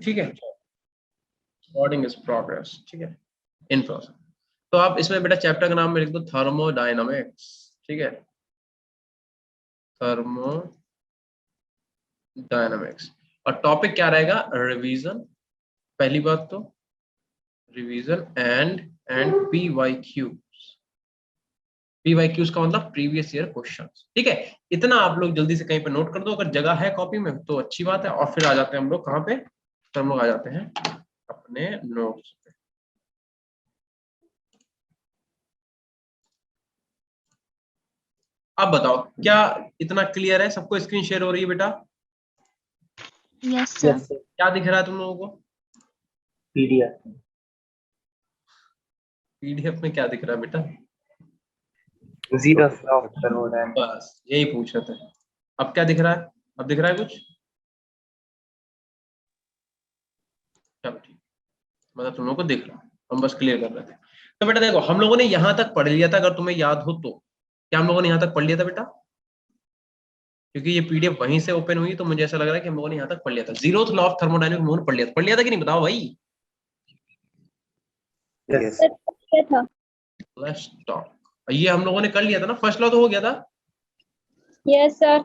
ठीक है, recording is progress, ठीक है, इन प्रोसेस। तो आप इसमें बेटा चैप्टर का नाम में लिख दो थर्मोडायनामिक्स, ठीक है, थर्मोडायनामिक्स। और टॉपिक क्या रहेगा, रिवीजन, पहली बात तो रिवीजन एंड पीवाईक्यूज का मतलब प्रीवियस ईयर क्वेश्चंस, ठीक है। इतना आप लोग जल्दी से कहीं पे नोट कर दो, अगर जगह है कॉपी में तो अच्छी बात है। और फिर आ जाते हैं हम लोग कहाँ पे, तो हम लोग आ जाते हैं अपने नोट्स पे। अब बताओ क्या इतना क्लियर है सबको, स्क्रीन शेयर हो रही है बेटा? Yes sir. क्या दिख रहा है तुम लोगों को? पीडीएफ। पीडीएफ में क्या दिख रहा है बेटा? Zeros of thermodynamics. बस यही पूछ रहे थे। अब क्या दिख रहा है, अब दिख रहा है कुछ? चलो ठीक, मतलब तुम लोगों को दिख रहा है, हम बस क्लियर कर रहे थे। तो बेटा देखो हम लोगों ने यहां तक पढ़ लिया था, अगर तुम्हें याद हो तो। क्या हम लोगों ने यहां तक पढ़ लिया था बेटा? क्योंकि ये पीडीएफ वहीं से ओपन हुई तो मुझे ऐसा लग रहा है कि हम लोगों ने यहाँ तक पढ़ लिया था। जीरोथ लॉ ऑफ थर्मोडायनामिक्स हम लोगों ने पढ़ लिया था कि नहीं, बताओ भाई। यस। Let's talk. ये हम लोगों ने कर लिया था ना, फर्स्ट लॉ तो हो गया था। Yes sir.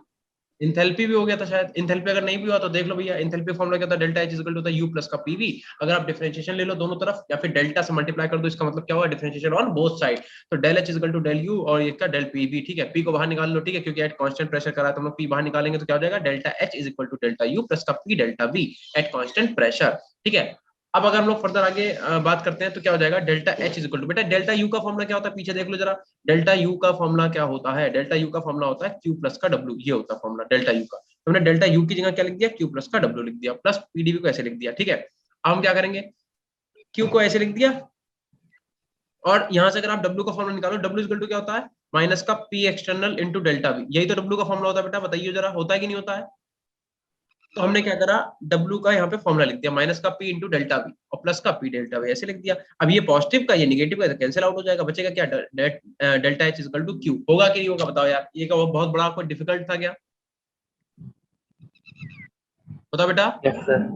इंथैल्पी भी हो गया था शायद। इंथैल्पी अगर नहीं भी हुआ तो देख लो भैया, इंथैल्पी फॉर्मूला क्या होता है, डेल्टा एच इक्वल टू होता है यू प्लस का पीवी। अगर आप डिफरेंशिएशन ले लो दोनों तरफ या फिर डेल्टा से मल्टीप्लाई कर दो, इसका मतलब क्या हुआ, डिफरेंशिएशन ऑन बोथ साइड। तो del H equal to del U और इसका डेल पीवी, ठीक है। पी को बाहर निकाल लो, ठीक है, क्योंकि एट कांस्टेंट प्रेशर करा है तो हम लोग पी बाहर निकालेंगे तो क्या हो जाएगा, delta H is equal to delta U plus का P delta V at constant pressure, ठीक है। अब अगर हम लोग फर्दर आगे बात करते हैं तो क्या हो जाएगा, delta H is equal to, बेटा डेल्टा यू का फॉर्मूला क्या होता है, पीछे देख लो जरा। डेल्टा यू का फॉर्मूला क्या होता है, डेल्टा यू का फॉर्मूला होता है क्यू प्लस का डब्ल्यू, ये होता है फॉर्मूला डेल्टा यू का। तुमने डेल्टा यू की जगह क्या लिख दिया, क्यू प्लस का डब्ल्यू लिख दिया, प्लस पीडीवी को ऐसे लिख दिया, ठीक है। अब हम क्या करेंगे, क्यू को ऐसे लिख दिया और यहां से अगर आप डब्ल्यू का फॉर्मूला निकालो, डब्ल्यू इक्वल टू क्या होता है, माइनस का P external into delta V, यही तो डब्ल्यू का फॉर्मूला होता है बेटा, बताइए जरा, होता है कि नहीं होता है? तो हमने क्या करा, डब्ल्यू का यहाँ पे फॉर्मूला लिख दिया, माइनस का पी इंटू डेल्टा वी और प्लस का पी डेल्टा वी, ऐसे लिख दिया। अब ये पॉजिटिव का ये निगेटिव का कैंसिल आउट हो जाएगा, बचेगा क्या, delta H equal to Q. होगा कि नहीं होगा बताओ यार, ये का बहुत बड़ा कोई डिफिकल्ट था क्या? बताओ बेटा। Yes sir.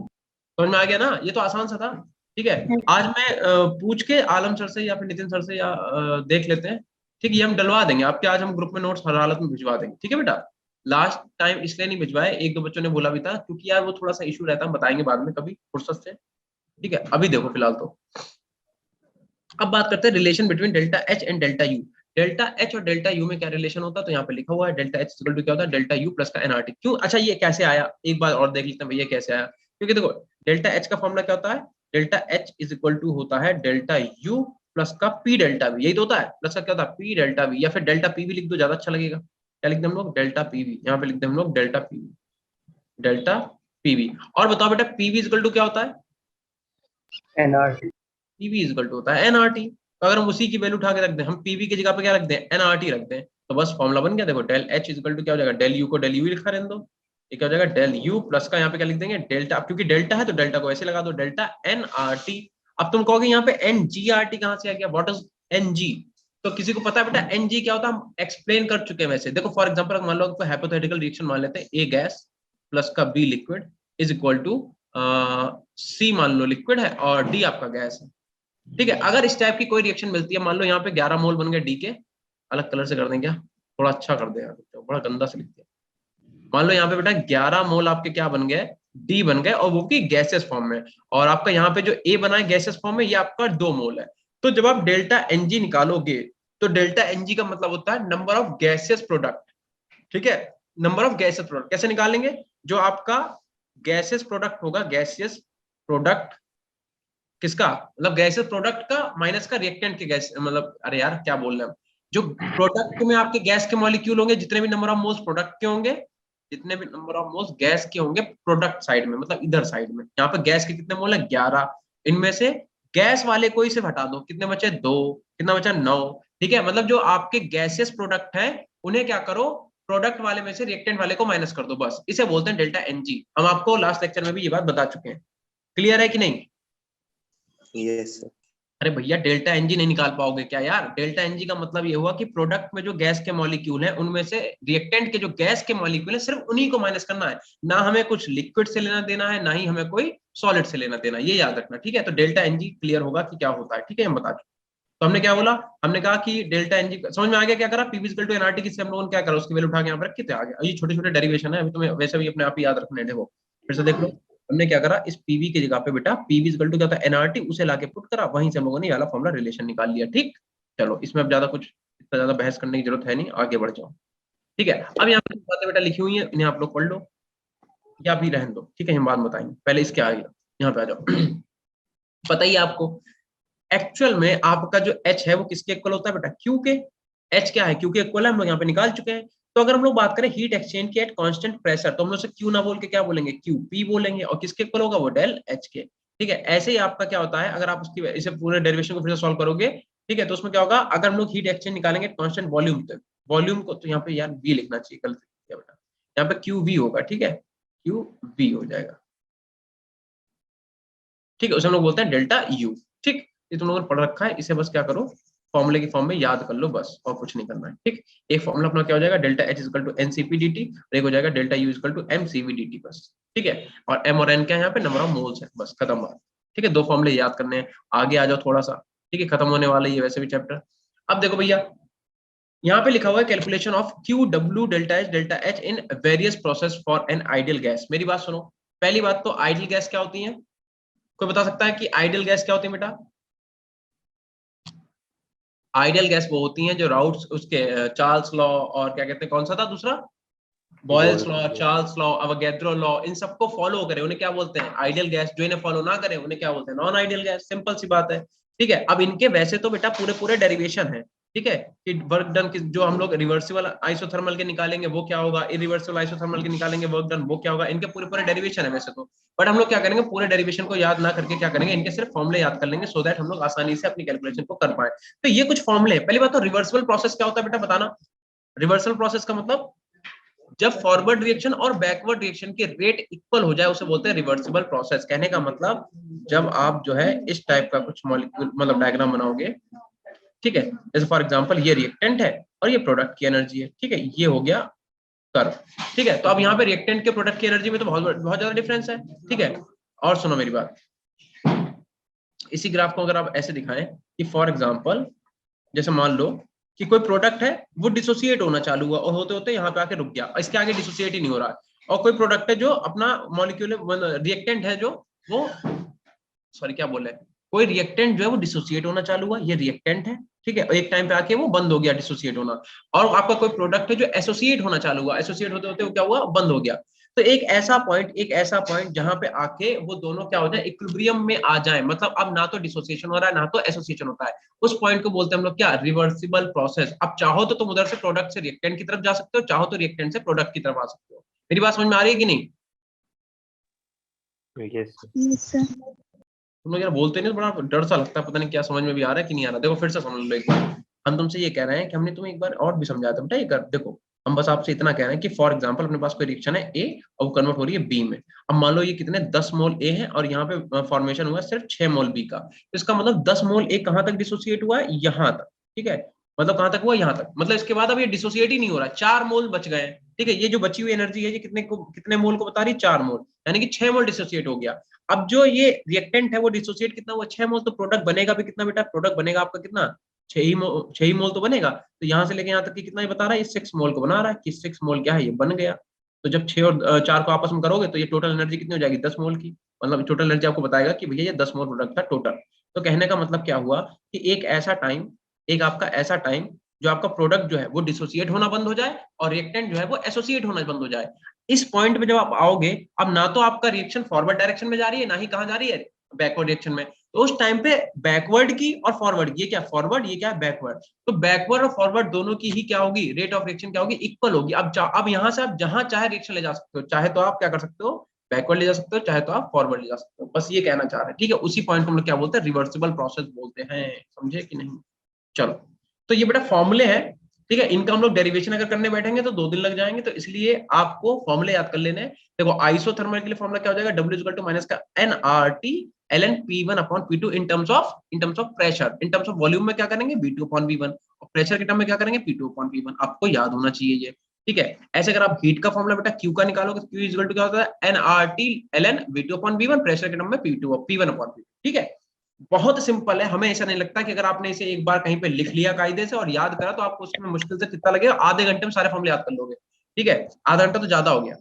समझ में आ गया ना, ये तो आसान सा था, ठीक है। आज मैं पूछ के आलम सर से या फिर नितिन सर से या देख लेते हैं, ठीक है, ये हम डलवा देंगे आपके, आज हम ग्रुप में नोट्स हर हालत में भिजवा देंगे, ठीक है बेटा। लास्ट टाइम इसलिए नहीं भिजवाए, एक दो बच्चों ने बोला भी था, क्योंकि यार वो थोड़ा सा इशू रहता है, हम बताएंगे बाद में कभी फुर्सत से, ठीक है। अभी देखो फिलहाल तो अब बात करते हैं relation between delta H and delta U. Delta H और डेल्टा यू में क्या रिलेशन होता है, तो यहाँ पे लिखा हुआ है डेल्टा एच इक्वल टू क्या होता है, डेल्टा यू प्लस का एनआरटी। क्यों, अच्छा ये कैसे आया, एक बार और देख लेते हैं भैया कैसे आया। क्योंकि देखो डेल्टा एच का फॉर्मूला क्या होता है, delta H is equal to होता है डेल्टा यू प्लस का पी डेल्टा वी, यही तो होता है, प्लस का क्या होता है पी डेल्टा वी, या फिर डेल्टा पी वी लिख दो, ज्यादा अच्छा लगेगा। क्या लिखते हैं हम लोग, डेल्टा पी वी, यहाँ पे लिखते हैं हम लोग delta P V, delta P V. और बताओ बेटा पी वी इक्वल टू क्या होता है, एनआरटी। पीवी इक्वल टू होता है एनआरटी। तो अगर हम उसी की वैल्यू उठा के रख दें, हम पीवी की जगह पे क्या रख दें, एनआरटी रख दें, तो बस फॉर्मूला बन गया। देखो डेल एच इक्वल टू क्या हो जाएगा, डेल यू को डेल यू लिखा रहने दो, ये क्या हो जाएगा, डेल यू प्लस का यहाँ पे क्या लिख देंगे, डेल्टा, क्योंकि डेल्टा है तो डेल्टा को ऐसे लगा दो, डेल्टा एनआरटी। अब तुम कहोगे यहाँ पे एनजीआरटी कहां से आ गया, व्हाट इज एनजी? तो किसी को पता है बेटा एनजी क्या होता है, हम एक्सप्लेन कर चुके हैं वैसे। देखो फॉर एग्जांपल मान लो कोई हाइपोथेटिकल रिएक्शन मान लेते हैं, ए गैस प्लस का B liquid is equal to C मान लो लिक्विड है और डी आपका गैस है, ठीक है। अगर इस टाइप की कोई रिएक्शन मिलती है, मान लो यहाँ पे 11 मोल बन गए डी के, अलग कलर से कर दें क्या, थोड़ा अच्छा कर दे यार, तो बड़ा गंदा से लिख दिया। मान लो यहाँ पे बेटा 11 मोल आपके क्या बन गए, डी बन गए, और वो की गैसेस फॉर्म में। और आपका यहाँ पे जो ए बना है गैसेस फॉर्म में, ये आपका 2 मोल है। तो जब आप डेल्टा एनजी निकालोगे तो डेल्टा एनजी का मतलब होता है नंबर ऑफ गैसेस प्रोडक्ट, ठीक है। नंबर ऑफ गैसेस प्रोडक्ट कैसे निकालेंगे, जो आपका गैसेस प्रोडक्ट होगा, गैसियस प्रोडक्ट किसका, मतलब गैसेस प्रोडक्ट का माइनस का रिएक्टेंट के गैस, मतलब अरे यार क्या बोल रहे हैं, जो प्रोडक्ट में आपके गैस के मॉलिक्यूल होंगे, जितने भी नंबर ऑफ मोल्स प्रोडक्ट के होंगे, जितने भी नंबर ऑफ मोल्स गैस के होंगे प्रोडक्ट साइड में, मतलब इधर साइड में, यहाँ पे गैस के कितने मोल है 11, इनमें से गैस वाले कोई से हटा दो, कितने बचे 2, कितना बचा 9, ठीक है। मतलब जो आपके गैसेस प्रोडक्ट है उन्हें क्या करो, प्रोडक्ट वाले में से रिएक्टेंट वाले को माइनस कर दो, बस इसे बोलते हैं डेल्टा एनजी। हम आपको लास्ट लेक्चर में भी ये बात बता चुके हैं, क्लियर है कि नहीं? Yes sir. अरे भैया डेल्टा एनजी नहीं निकाल पाओगे क्या यार? डेल्टा एनजी का मतलब ये हुआ कि प्रोडक्ट में जो गैस के मॉलिक्यूल हैं उनमें से रिएक्टेंट के जो गैस के मॉलिक्यूल हैं सिर्फ उन्हीं को माइनस करना है, ना हमें कुछ लिक्विड से लेना देना है, ना ही हमें कोई सॉलिड से लेना देना, ये याद रखना, ठीक है? तो डेल्टा एनजी क्लियर होगा कि क्या होता है, ठीक है? हम बता चुके। तो हमने क्या बोला, हमने कहा कि डेल्टा एनजी समझ में आ गया क्या करा, पीवी इक्वल टू एनआरटी, किससे हम लोगों ने क्या करा, उसकी वैल्यू उठा के यहाँ पर रखी थे, आ गया। ये छोटे छोटे डेरिवेशन है, अभी तुम्हें वैसे भी अपने आप ही याद रखने देखो, फिर से देख लो। हमने क्या करा, इस पीवी की जगह पे बेटा पीवी इक्वल टू क्या होता है, एनआरटी, उसे लाके पुट करा, वहीं से हम लोगों ने ये वाला फॉर्मूला रिलेशन निकाल लिया, ठीक? चलो इसमें अब ज्यादा कुछ इतना ज्यादा बहस करने की जरूरत है नहीं, आगे बढ़ जाओ, ठीक है? अब यहाँ पे बातें बेटा लिखी हुई है, इन्हें आप लोग पढ़ लो या भी रहने दो, ठीक है? हम बाद में बताएंगे, पहले इसके आगे यहाँ पे आ जाओ। पता ही है आपको, एक्चुअल में आपका जो H है वो किसके इक्वल होता है बेटा, Q के। H क्या है, Q के इक्वल है, हम लोग यहाँ पे निकाल चुके हैं। तो अगर हम लोग बात करें हीट एक्सचेंज की एट कांस्टेंट प्रेशर, तो हम लोग से Q ना बोल के क्या बोलेंगे, QP बोलेंगे, और किसके इक्वल होगा वो, डेल H के, ठीक है? ऐसे ही आपका क्या होता है, अगर आप उसकी इसे पूरे डेरिवेशन को फिर से सॉल्व करोगे, ठीक है, तो उसमें क्या होगा, अगर हम लोग हीट एक्सचेंज निकालेंगे कांस्टेंट वॉल्यूम तक, वॉल्यूम को तो यहाँ पे यार V लिखना चाहिए, गलती किया बेटा, यहाँ पे QV होगा, ठीक है? QV हो जाएगा, ठीक है? उसे हम लोग बोलते हैं डेल्टा U, ठीक? ये तुम लोगों ने पढ़ रखा है, इसे बस क्या करो, फॉर्मूले की फॉर्म में याद कर लो बस, और कुछ नहीं करना है, ठीक? एक फॉर्मूला अपना क्या हो जाएगा, delta H equal to NCP dt, और एक हो जाएगा delta U equal to MCV dt, बस, ठीक है? और M और N क्या है यहाँ पे, नंबर ऑफ मोल्स है, बस खत्म बात, ठीक है? दो फॉर्मूले याद करने हैं, आगे आ जाओ थोड़ा सा, ठीक है? खत्म होने वाला ही है वैसे भी चैप्टर। अब देखो भैया, यहाँ पे लिखा हुआ है calculation of Q W delta H in various process for an ideal gas. मेरी बात सुनो, पहली बात तो आइडियल गैस क्या होती है, कोई बता सकता है कि आइडियल गैस क्या होती है बेटा? आइडियल गैस वो होती हैं जो राउट्स उसके चार्ल्स लॉ और क्या कहते हैं, कौन सा था दूसरा, Boyle's law, Charles law, Avogadro law, इन सबको फॉलो करे उन्हें क्या बोलते हैं, आइडियल गैस। जो इन्हें फॉलो ना करे उन्हें क्या बोलते हैं, नॉन आइडियल गैस, सिंपल सी बात है, ठीक है? अब इनके वैसे तो बेटा पूरे पूरे डेरिवेशन है, ठीक है? कि वर्क डन जो हम लोग रिवर्सिबल आइसोथर्मल के निकालेंगे वो क्या होगा, इरिवर्सिबल आइसोथर्मल के निकालेंगे वर्क डन वो क्या होगा, इनके पूरे पूरे डेरिवेशन है वैसे तो, बट हम लोग क्या करेंगे, पूरे डेरिवेशन को याद ना करके क्या करेंगे, इनके सिर्फ फॉर्मुले याद कर लेंगे, सो दैट हम लोग आसानी से अपनी कैलकुलेशन को कर पाए। तो ये कुछ फॉर्मुले हैं। पहली बात तो रिवर्सिबल प्रोसेस क्या होता है बेटा, बताना। रिवर्सल प्रोसेस का मतलब जब फॉरवर्ड रिएक्शन और बैकवर्ड रिएक्शन के रेट इक्वल हो जाए उसे बोलते हैं रिवर्सिबल प्रोसेस। कहने का मतलब जब आप जो है इस टाइप का कुछ मॉलिक्यूल मतलब डायग्राम बनाओगे, ठीक है? जैसे फॉर एग्जांपल ये रिएक्टेंट है और ये प्रोडक्ट की एनर्जी है, ठीक है? ये हो गया कर्व, ठीक है? तो अब यहाँ पे रिएक्टेंट के प्रोडक्ट की एनर्जी में तो बहुत ज्यादा डिफरेंस है, ठीक है? और सुनो मेरी बात, इसी ग्राफ को अगर आप ऐसे दिखाएं कि फॉर एग्जांपल जैसे मान लो कि कोई प्रोडक्ट है वो डिसोसिएट होना चालू हुआ और होते होते यहाँ पे आके रुक गया, इसके आगे डिसोसिएट ही नहीं हो रहा है, और कोई प्रोडक्ट है जो अपना मॉलिक्यूल रिएक्टेंट है जो वो सॉरी क्या बोल रहे हैं, कोई रिएक्टेंट जो है वो डिसोसिएट होना चालू हुआ, ये रिएक्टेंट है, ठीक है? एक टाइम पे आके वो बंद हो गया डिसोसिएट होना, और आपका कोई प्रोडक्ट है जो एसोसिएट होना चालू हुआ, एसोसिएट होते होते वो क्या हुआ, बंद हो गया। तो एक ऐसा पॉइंट जहां पे आके वो दोनों क्या हो जाए, इक्विलिब्रियम में आ जाए, मतलब अब ना तो डिसोसिएशन हो रहा है ना तो एसोसिएशन होता है, उस पॉइंट को बोलते हैं हम लोग क्या, रिवर्सिबल प्रोसेस। अब चाहो तो तुम उधर से प्रोडक्ट से रिएक्टेंट की तरफ जा सकते हो, चाहो तो रिएक्टेंट से प्रोडक्ट की तरफ आ सकते हो। मेरी बात समझ में आ रही है कि नहीं? Yes, sir. तुम लोग यार बोलते नहीं तो बड़ा डर सा लगता है, पता नहीं क्या समझ में भी आ रहा है कि नहीं आ रहा। देखो फिर से समझ लो एक बार, हम तुमसे ये कह रहे हैं कि हमने तुम्हें एक बार और भी समझाया था बेटा, ये कर देखो, हम बस आपसे इतना कह रहे हैं कि फॉर एग्जांपल अपने पास कोई रिएक्शन है ए और वो कन्वर्ट हो रही है बी में। अब मान लो ये कितने 10 मोल ए है और यहाँ पे फॉर्मेशन हुआ सिर्फ 6 मोल बी का, तो इसका मतलब 10 मोल ए कहाँ तक डिसोसिएट हुआ है, यहाँ तक, ठीक है? मतलब कहाँ तक हुआ, यहाँ तक, मतलब इसके बाद अब ये डिसोसिएट ही नहीं हो रहा, 4 मोल बच गए, ठीक है? ये जो बची हुई एनर्जी है ये कितने मोल को बता रही है, 4 मोल, यानी कि 6 मोल डिसोसिएट हो गया। अब जो ये रिएक्टेंट है वो डिसोसिएट कितना हुआ, 6 मोल, तो प्रोडक्ट बनेगा भी कितना बेटा, प्रोडक्ट बनेगा आपका कितना, 6 ही मोल तो बनेगा। तो यहाँ से लेके यहाँ तक की कितना ही बता रहा है, ये 6 मोल को बना रहा है कि 6 मोल क्या है, ये बन गया। तो जब 6 और 4 को आपस में करोगे तो ये टोटल एनर्जी कितनी हो जाएगी, 10 मोल की, मतलब टोटल एनर्जी आपको बताएगा कि भैया ये 10 मोल प्रोडक्ट था टोटल। तो कहने का मतलब क्या हुआ कि एक आपका ऐसा टाइम जो आपका प्रोडक्ट जो है वो डिसोसिएट होना बंद हो जाए और रिएक्टेंट जो है वो एसोसिएट होना बंद हो जाए। इस पॉइंट पे जब आप आओगे, अब ना तो आपका रिएक्शन फॉरवर्ड डायरेक्शन में जा रही है ना ही कहां जा रही है, बैकवर्ड डायरेक्शन में, तो उस टाइम पे बैकवर्ड की और फॉरवर्ड, ये क्या फॉरवर्ड ये क्या बैकवर्ड, तो बैकवर्ड और फॉरवर्ड दोनों की ही क्या होगी, रेट ऑफ रिएक्शन क्या होगी, इक्वल होगी। अब यहाँ से आप जहां चाहे रिएक्शन ले जा सकते हो, चाहे तो आप क्या कर सकते हो, बैकवर्ड ले जा सकते हो, चाहे तो आप फॉरवर्ड ले जा सकते हो, बस ये कहना चाह रहे हैं, ठीक है? उसी पॉइंट को हम लोग क्या बोलते हैं, रिवर्सिबल प्रोसेस बोलते हैं, समझे कि नहीं? चलो, तो ये बेटा फॉर्मूले हैं, ठीक है? इनका हम लोग डेरिवेशन अगर करने बैठेंगे तो 2 दिन लग जाएंगे, तो इसलिए आपको फॉर्मूले याद कर लेने हैं। देखो आइसोथर्मल के लिए फॉर्मूला क्या हो जाएगा, W इक्वल टू माइनस का NRT ln P1 upon P2 in terms of pressure. In terms of volume में क्या करेंगे, V2 अपॉन V1, और प्रेशर के टर्म में क्या करेंगे, P2 अपॉन P1। आपको याद होना चाहिए ये, ठीक है। ऐसे अगर आप हीट का फॉर्मूला बेटा Q का निकालोगे तो Q इक्वल टू क्या होता है, nRT ln V2 upon V1, pressure के टर्म में P1 अपॉन P2, ठीक है। बहुत सिंपल है, हमें ऐसा नहीं लगता कि अगर आपने इसे एक बार कहीं पे लिख लिया कायदे से और याद करा तो आपको उसमें मुश्किल से कितना लगेगा, आधे घंटे में सारे फॉर्मूले याद कर लोगे, ठीक है। आधा घंटा तो ज्यादा हो गया।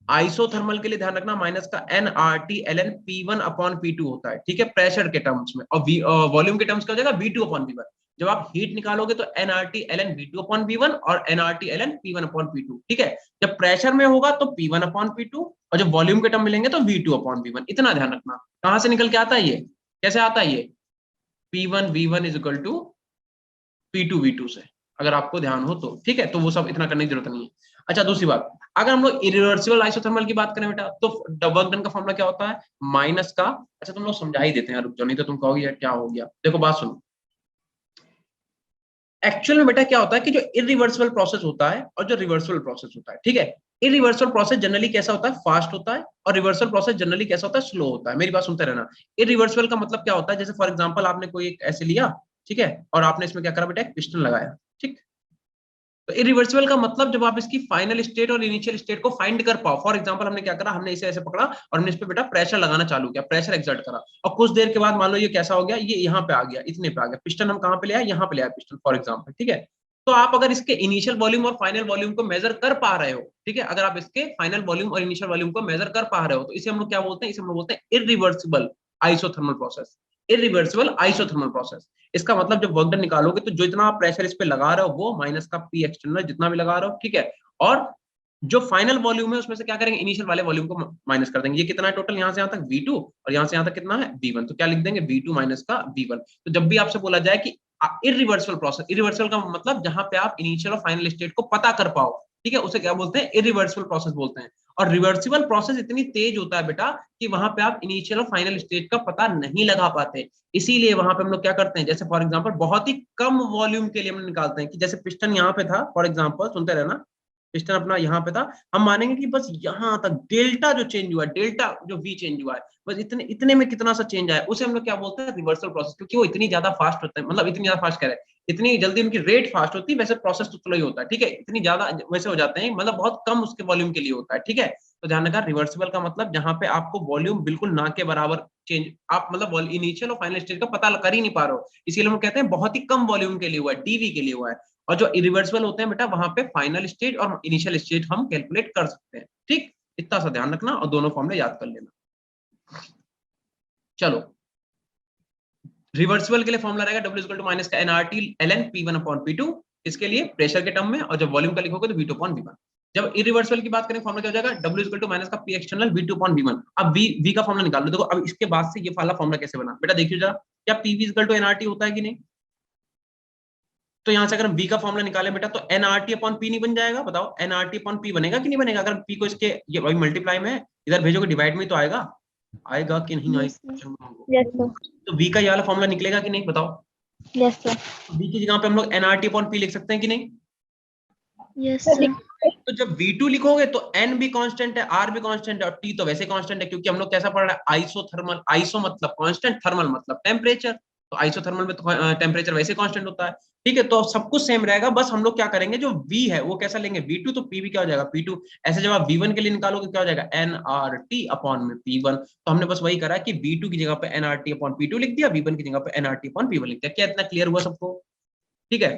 आइसोथर्मल के लिए ध्यान रखना माइनस का nRT ln P1 upon P2 होता है, ठीक है, प्रेशर के टर्म्स में, और वॉल्यूम के टर्म्स क्या हो जाएगा, V2 अपॉन V1। जब आप हीट निकालोगे तो nRT ln V2 upon V1 और nRT ln P1 upon P2, ठीक है। जब प्रेशर में होगा तो P1 अपॉन P2, और जब वॉल्यूम के टर्म मिलेंगे तो V2 अपॉन V1। इतना ध्यान रखना। कहां से निकल के आता है ये, कैसे आता है ये, P1 V1 is equal to P2 V2 से, अगर आपको ध्यान हो तो, ठीक है। तो वो सब इतना करने की जरूरत नहीं है। अच्छा, दूसरी बात, अगर हम लोग इरिवर्सिबल आइसोथर्मल की बात करें बेटा, तो वर्क डन का फॉर्मूला क्या होता है, माइनस का, अच्छा तुम लोग समझा ही देते हैं, रुक जाओ नहीं तो तुम कहोगे यार क्या हो गया। देखो बात सुनो, एक्चुअल में बेटा क्या होता है कि जो इरिवर्सिबल प्रोसेस होता है और जो रिवर्सिबल प्रोसेस होता है, ठीक है। इरिवर्सिबल प्रोसेस जनरली कैसा होता है, फास्ट होता है, और रिवर्सिबल प्रोसेस जनरली कैसा होता है, स्लो होता है। मेरी बात सुनते रहना। इरिवर्सिबल का मतलब क्या होता है, जैसे फॉर एग्जांपल आपने कोई एक ऐसे लिया, ठीक है, और आपने इसमें क्या करा बेटा, एक पिस्टन लगाया, ठीक। तो इरिवर्सिबल का मतलब जब आप इसकी फाइनल स्टेट और इनिशियल स्टेट को फाइंड कर पाओ। फॉर एग्जांपल हमने क्या करा, हमने इसे ऐसे पकड़ा और हमने इस पे बेटा प्रेशर लगाना चालू किया, प्रेशर एक्सर्ट करा, और कुछ देर के बाद मान लो ये कैसा हो गया, ये यहाँ पे आ गया, इतने पे आ गया, पिस्टन हम कहाँ पे ले आए, यहाँ पे ले आए पिस्टन, फॉर एग्जाम्पल, ठीक है। तो आप अगर इसके इनिशियल वॉल्यूम और फाइनल वॉल्यूम को मेजर कर पा रहे हो, ठीक है, अगर आप इसके फाइनल वॉल्यूम और इनिशियल वॉल्यूम को मेजर कर पा रहे हो, तो इसे हम लोग क्या बोलते हैं, इसे हम लोग बोलते हैं irreversible isothermal process. Irreversible isothermal process, इसका मतलब जब वर्क डन निकालोगे तो जो इतना आप प्रेशर इस पे लगा रहे हो वो माइनस का पी एक्सटर्नल जितना भी लगा रहे हो, ठीक है, और जो फाइनल वॉल्यूम है उसमें से क्या करेंगे, इनिशियल वाले वॉल्यूम को माइनस कर देंगे। ये कितना है टोटल, यहाँ से यहाँ तक V2 और यहाँ से यहाँ तक कितना है V1, तो क्या लिख देंगे, V2 माइनस का V1। तो जब भी आपसे बोला जाए कि इरिवर्सिबल प्रोसेस, इरिवर्सिबल का मतलब जहां पे आप इनिशियल और फाइनल स्टेट को पता कर पाओ, ठीक है, उसे क्या बोलते हैं, इरिवर्सिबल प्रोसेस बोलते हैं। और रिवर्सिबल प्रोसेस इतनी तेज होता है बेटा कि वहां पे आप इनिशियल और फाइनल स्टेट का पता नहीं लगा पाते। इसीलिए वहां पे हम लोग क्या करते हैं, जैसे फॉर एग्जांपल बहुत ही कम वॉल्यूम के लिए हम निकालते हैं, कि जैसे पिस्टन यहाँ पे था, फॉर एग्जांपल सुनते रहना, पिस्टन अपना यहाँ पे था, हम मानेंगे कि बस यहाँ तक डेल्टा जो चेंज हुआ है, डेल्टा जो वी चेंज हुआ है, बस इतने इतने में कितना सा चेंज आया, उसे हम लोग क्या बोलते हैं, रिवर्सल प्रोसेस। क्योंकि वो इतनी ज्यादा फास्ट होता है, मतलब इतनी ज्यादा फास्ट कह रहे हैं, इतनी जल्दी उनकी रेट फास्ट होती है, वैसे प्रोसेस तो स्लो ही होता है, ठीक है, इतनी ज्यादा वैसे हो जाते हैं, मतलब बहुत कम उसके वॉल्यूम के लिए होता है, ठीक है। तो ध्यान रखा, रिवर्सिबल का मतलब जहां पे आपको वॉल्यूम बिल्कुल ना के बराबर चेंज, आप मतलब इनिशियल और फाइनल स्टेज का पता कर ही नहीं पा रहे हो, इसीलिए हम कहते हैं बहुत ही कम वॉल्यूम के लिए हुआ है, डीवी के लिए हुआ है। और जो इरिवर्सिबल होते हैं बेटा, वहां पे फाइनल स्टेज और इनिशियल स्टेज हम कैलकुलेट कर सकते हैं, ठीक। इतना सा ध्यान रखना और दोनों फॉर्मूले याद कर लेना। चलो, रिवर्सिबल के लिए फॉर्मूला रहेगा W इक्वल टू माइनस का nRT ln P1 upon P2, इसके लिए प्रेशर के टर्म में, और जब वॉल्यूम का लिखोगे तो V2 अपॉन V1। जब इरिवर्सिबल की बात करें फॉर्मूला क्या हो जाएगा, W इक्वल टू माइनस का P external V2 upon V1। अब V का फॉर्मूला निकाल लो। देखो अब इसके बाद से ये वाला फॉर्मूला कैसे बना बेटा, देखिए जरा, क्या PV इक्वल टू nRT होता है कि नहीं। तो यहां से अगर हम V का फॉर्मूला निकाले बेटा तो nRT अपॉन P नहीं बन जाएगा, बताओ nRT अपॉन P बनेगा कि नहीं बनेगा। अगर P को इसके ये भाई मल्टीप्लाई में इधर भेजोगे डिवाइड में तो आएगा, आएगा कि नहीं आएगा। Yes sir. तो V का ये वाला फॉर्मूला निकलेगा कि नहीं, बताओ। Yes sir. V की जगह पे हम लोग nRT अपॉन P लिख सकते हैं कि नहीं। Yes sir. तो जब V2 लिखोगे तो N भी कांस्टेंट है, R भी कांस्टेंट है, और T तो वैसे कांस्टेंट है, क्योंकि हम लोग कैसा पढ़ रहे हैं, आइसोथर्मल। आइसो मतलब कांस्टेंट, थर्मल मतलब टेम्परेचर, तो आइसोथर्मल में तो टेम्परेचर वैसे कांस्टेंट होता है, ठीक है। तो सब कुछ सेम रहेगा, बस हम लोग क्या करेंगे, जो V है वो कैसा लेंगे V2, तो P भी क्या हो जाएगा P2। ऐसे जब आप V1 के लिए निकालोगे क्या हो जाएगा, nRT अपॉन में P1। तो हमने बस वही करा कि V2 की जगह पे nRT अपॉन P2 लिख दिया, V1 की जगह पे nRT अपॉन P1 लिख दिया। क्या इतना क्लियर हुआ सबको, ठीक है।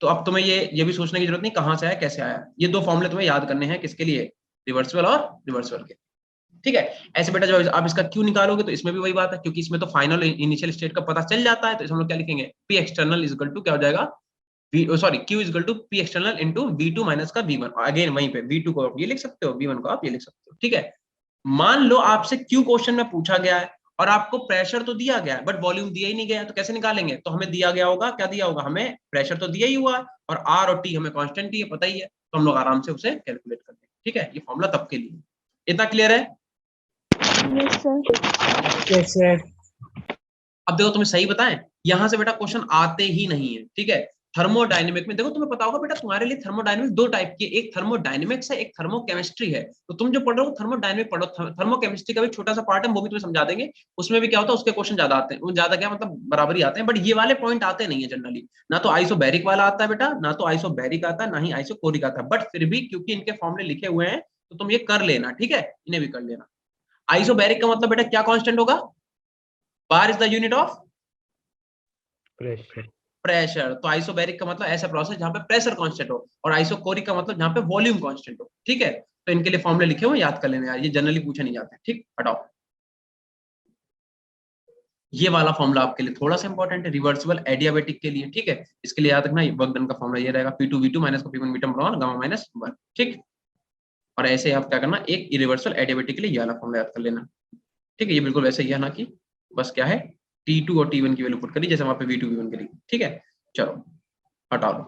तो अब तुम्हें ये भी सोचने की जरूरत नहीं कहां से आया कैसे आया, ये दो फॉर्मूले तुम्हें याद करने हैं, किसके लिए, रिवर्सिबल और रिवर्सिबल के, ठीक है। ऐसे बेटा जब आप इसका क्यू निकालोगे तो इसमें भी वही बात है, क्योंकि इसमें तो फाइनल इनिशियल स्टेट का पता चल जाता है, तो इसमें हम लोग क्या लिखेंगे, P external is equal to क्या हो जाएगा, sorry Q is equal to P external into V2 minus का V1। अगेन वहीं पे V2 को आप ये लिख सकते हो, V1 को आप ये लिख सकते हो, ठीक है। मान लो आपसे क्यू क्वेश्चन में पूछा गया है और आपको प्रेशर तो दिया गया है बट वॉल्यूम दिया ही नहीं गया, तो कैसे निकालेंगे, तो हमें दिया गया होगा, क्या दिया होगा, हमें प्रेशर तो दिया ही हुआ है और R और T हमें कांस्टेंट ही है, पता ही है, तो हम लोग आराम से उसे कैलकुलेट कर लेंगे, ठीक है। ये फॉर्मूला तब के लिए, इतना क्लियर है। Yes sir. Yes sir. अब देखो तुम्हें सही बताएं, यहां से बेटा क्वेश्चन आते ही नहीं है, ठीक है। थर्मोडायनेमिक में देखो, तुम्हें पता होगा बेटा तुम्हारे लिए थर्मोडायनेमिक दो टाइप की है, एक थर्मोडायनेमिक्स है, एक थर्मोकेमिस्ट्री है। तो तुम जो पढ़ रहे हो थर्मोडायनेमिक पढ़ो, थर्मोकेमिस्ट्री का भी छोटा सा पार्ट है, वो भी तुम्हें समझा देंगे। उसमें भी क्या होता है, उसके क्वेश्चन ज्यादा आते हैं, वो ज्यादा क्या मतलब बराबर ही आते हैं, बट ये वाले पॉइंट आते नहीं है जनरली। ना तो आइसोबैरिक वाला आता है बेटा, ना तो आइसोबैरिक आता है, ना ही आइसोकोरिक आता है, बट फिर भी क्योंकि इनके फॉर्मूले लिखे हुए हैं तो तुम ये कर लेना, ठीक है, इन्हें भी कर लेना। आइसोबैरिक का मतलब बेटा क्या कांस्टेंट होगा, bar is the unit of pressure. Pressure. तो आइसोबैरिक का मतलब ऐसा प्रोसेस जहां पे प्रेशर कांस्टेंट हो, और आइसोकोरिक का मतलब जहां पे वॉल्यूम कांस्टेंट हो, ठीक है। तो इनके लिए फॉर्मूले लिखे हुए याद कर लेना यार, ये जनरली पूछे नहीं जाते, ठीक, हटाओ। ये वाला फॉर्मूला आपके लिए थोड़ा सा इंपॉर्टेंट है रिवर्सिबल एडियाबेटिक के लिए, ठीक है। इसके लिए याद रखना वर्क डन का फॉर्मूला ये रहेगा, P2V2 minus P1 beta upon gamma minus 1, ठीक। और ऐसे आप क्या करना, एक इरिवर्सल एडियाबेटिक के लिए ये वाला फॉर्मूला याद कर लेना, ठीक है। ये बिल्कुल वैसे ही है ना, कि बस क्या है T2 और T1 की वैल्यू पुट करी जैसे वहां पे V2 V1 करी, ठीक है। चलो हटा दो।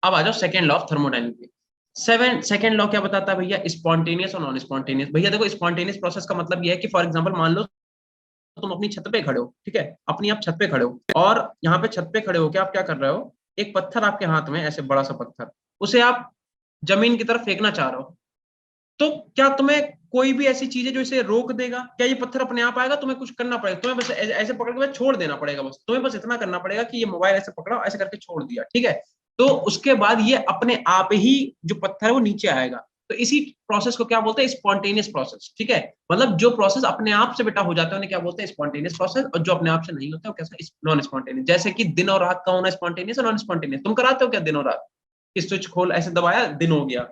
अब आ जाओ second law of thermodynamics. Second law क्या बताता है भैया, स्पॉन्टेनियस और नॉन स्पॉन्टेनियस। भैया देखो स्पॉन्टेनियस प्रोसेस का मतलब ये है कि फॉर एग्जांपल मान लो तुम अपनी छत पे खड़े हो, ठीक है, अपनी आप छत पे खड़े हो, और यहाँ पे छत पे खड़े हो क्या आप क्या कर रहे हो, एक पत्थर आपके हाथ में, ऐसे बड़ा सा पत्थर, उसे आप जमीन की तरफ फेंकना चाह रहे हो, तो क्या तुम्हें कोई भी ऐसी चीज है जो इसे रोक देगा, क्या ये पत्थर अपने आप आएगा, तुम्हें कुछ करना पड़ेगा, तुम्हें बस ऐसे पकड़ के बस छोड़ देना पड़ेगा, बस तुम्हें बस इतना करना पड़ेगा कि ये मोबाइल ऐसे पकड़ा ऐसे करके छोड़ दिया, ठीक है। तो उसके बाद ये अपने आप ही जो पत्थर है वो नीचे आएगा। तो इसी प्रोसेस को क्या बोलते हैं, स्पॉन्टेनियस प्रोसेस, ठीक है। मतलब जो प्रोसेस अपने आप से बेटा हो जाता है उन्हें क्या बोलते हैं, स्पॉन्टेनियस प्रोसेस, और जो अपने आप से नहीं होता है कैसा, नॉन स्पॉन्टेनियस। जैसे कि दिन और रात का होना स्पॉन्टेनियस और नॉन स्पॉन्टेनियस। तुम कराते हो क्या दिन और रात, कि स्विच खोल ऐसे दबाया दिन हो गया,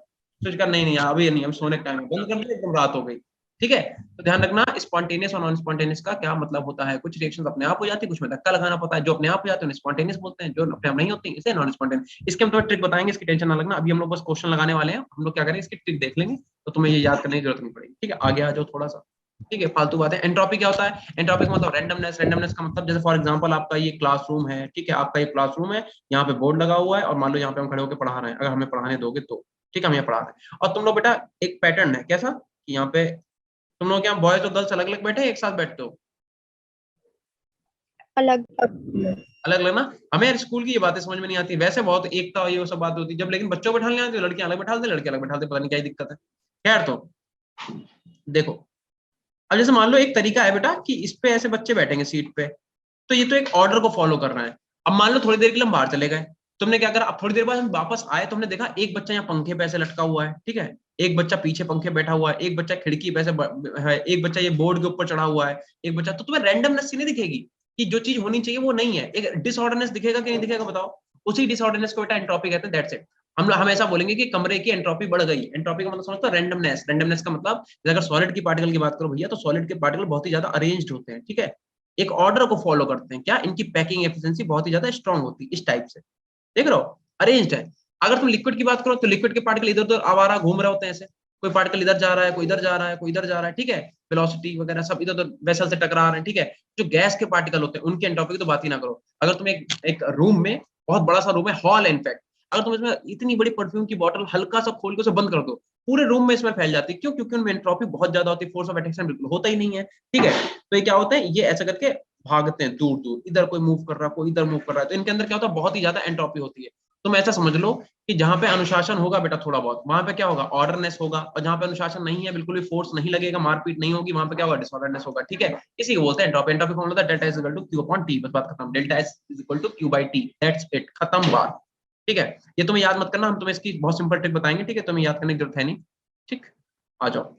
स्विच का नहीं नहीं अभी नहीं, हम सोने टाइम में बंद कर दिया एकदम रात हो गई, ठीक है। तो ध्यान रखना स्पॉन्टेनियस और नॉन स्पॉन्टेनियस का क्या मतलब होता है, कुछ रिएक्शन अपने आप हो जाती है, कुछ में धक्का लगाना पड़ता है। जो अपने आप हो जाते हैं स्पॉन्टेनियस बोलते हैं, जो अपने आप नहीं होती इसे नॉन स्पॉन्टेनियस। इसके हम तुम्हें ट्रिक बताएंगे, इसकी टेंशन ना लगना, अभी हम लोग बस क्वेश्चन लगाने वाले हैं, हम लोग क्या करेंगे इसकी ट्रिक देख लेंगे, तो तुम्हें ये याद करने की जरूरत नहीं पड़ेगी, ठीक है। आगे आ जाओ थोड़ा सा, ठीक है, फालतू बात है। एंट्रोपी क्या होता है, एंट्रोपी का मतलब रैंडमनेस। रैंडमनेस का मतलब जैसे फॉर एग्जांपल आपका ये क्लासरूम है, ठीक है, आपका ये क्लासरूम है, यहाँ पे बोर्ड लगा हुआ है, और मान लो यहाँ पे हम खड़े होकर पढ़ा रहे हैं, अगर हमें पढ़ाने दोगे तो, ठीक है, हम यहाँ पढ़ा रहे हैं, और तुम लोग बेटा एक पैटर्न है कैसा, कि यहाँ पे तुम लोग यहाँ बॉयज और गर्ल्स अलग अलग बैठे, एक साथ बैठते हो, अलग। अलग अलग ना। हमें यार स्कूल की ये बातें समझ में नहीं आती, वैसे बहुत एकता और ये सब बात होती है जब, लेकिन बच्चों को बैठाने आते लड़कियां अलग बैठाते, लड़के अलग बैठाते, पता नहीं क्या दिक्कत है। खैर, तो देखो, अब जैसे मान लो एक तरीका है बेटा कि इस पे ऐसे बच्चे बैठेंगे सीट पे, तो ये तो एक ऑर्डर को फॉलो कर रहा है। अब मान लो थोड़ी देर के लिए हम बाहर चले गए, तुमने क्या करा, अब थोड़ी देर बाद हम वापस आए तो हमने देखा एक बच्चा यहाँ पंखे पे ऐसे लटका हुआ है, ठीक है, एक बच्चा पीछे पंखे बैठा हुआ है, एक बच्चा खिड़की पे ऐसे है, एक बच्चा ये बोर्ड के ऊपर चढ़ा हुआ है, एक बच्चा, तो तुम्हें रैंडमनेस नहीं दिखेगी कि जो चीज होनी चाहिए वो नहीं है, एक डिसऑर्डरनेस दिखेगा कि नहीं दिखेगा बताओ। उसी डिसऑर्डरनेस को बेटा एंट्रोपी कहते हैं, दैट्स इट। हम ऐसा बोलेंगे कि कमरे की एंट्रोपी बढ़ गई। एंट्रोपी का मतलब समझते हो, रैंडमनेस। रैंडमनेस का मतलब अगर सॉलिड की पार्टिकल की बात करो भैया, तो सॉलिड के पार्टिकल बहुत ही ज्यादा अरेंज्ड होते हैं, ठीक है, एक ऑर्डर को फॉलो करते हैं, क्या इनकी पैकिंग एफिशिएंसी बहुत ही ज्यादा स्ट्रांग होती है, इस टाइप से देख रहे हो, अरेंज्ड है। अगर तुम लिक्विड की बात करो तो लिक्विड के पार्टिकल इधर उधर आवारा घूम रहे होते हैं ऐसे, कोई पार्टिकल इधर जा रहा है, कोई इधर जा रहा है, कोई इधर जा रहा है, ठीक है, वेलोसिटी वगैरह सब इधर उधर वेसल से टकरा रहे हैं, ठीक है। जो गैस के पार्टिकल होते हैं उनकी एंट्रोपी की तो बात ही ना करो। अगर तुम एक रूम में, बहुत बड़ा सा रूम है, हॉल है इनफैक्ट, अगर तुम इसमें इतनी बड़ी परफ्यूम की बोतल हल्का सा खोल के उसे बंद कर दो, पूरे रूम में इसमें फैल जाती है, क्यों, क्योंकि उनमें एंट्रोपी बहुत ज्यादा होती है, फोर्स ऑफ अट्रैक्शन बिल्कुल होता ही नहीं है, ठीक है। तो ये क्या होता है, ये ऐसा करके भागते हैं दूर दूर, इधर कोई मूव कर रहा है, कोई इधर मूव कर रहा है, तो इनके अंदर क्या होता है, बहुत ही ज्यादा एंट्रोपी होती है। तुम ऐसा समझ लो कि जहां पे अनुशासन होगा बेटा थोड़ा बहुत, वहां पे क्या होगा, ऑर्डरनेस होगा, और जहां पे अनुशासन नहीं है, बिल्कुल भी फोर्स नहीं लगेगा, मारपीट नहीं होगी, वहां पे क्या होगा, डिसऑर्डरनेस होगा, ठीक है। इसी को बोलते हैं एंट्रोपी। एंट्रोपी फॉर्मूला होता है delta S equal to Q upon T, बस बात खत्म, delta S equal to Q by T, that's it, खत्म बात, ठीक है। ये तुम्हें याद मत करना, हम तुम्हें इसकी बहुत सिंपल ट्रिक बताएंगे, ठीक है, तुम्हें याद करने की जरूरत है नहीं, ठीक। आ जाओ,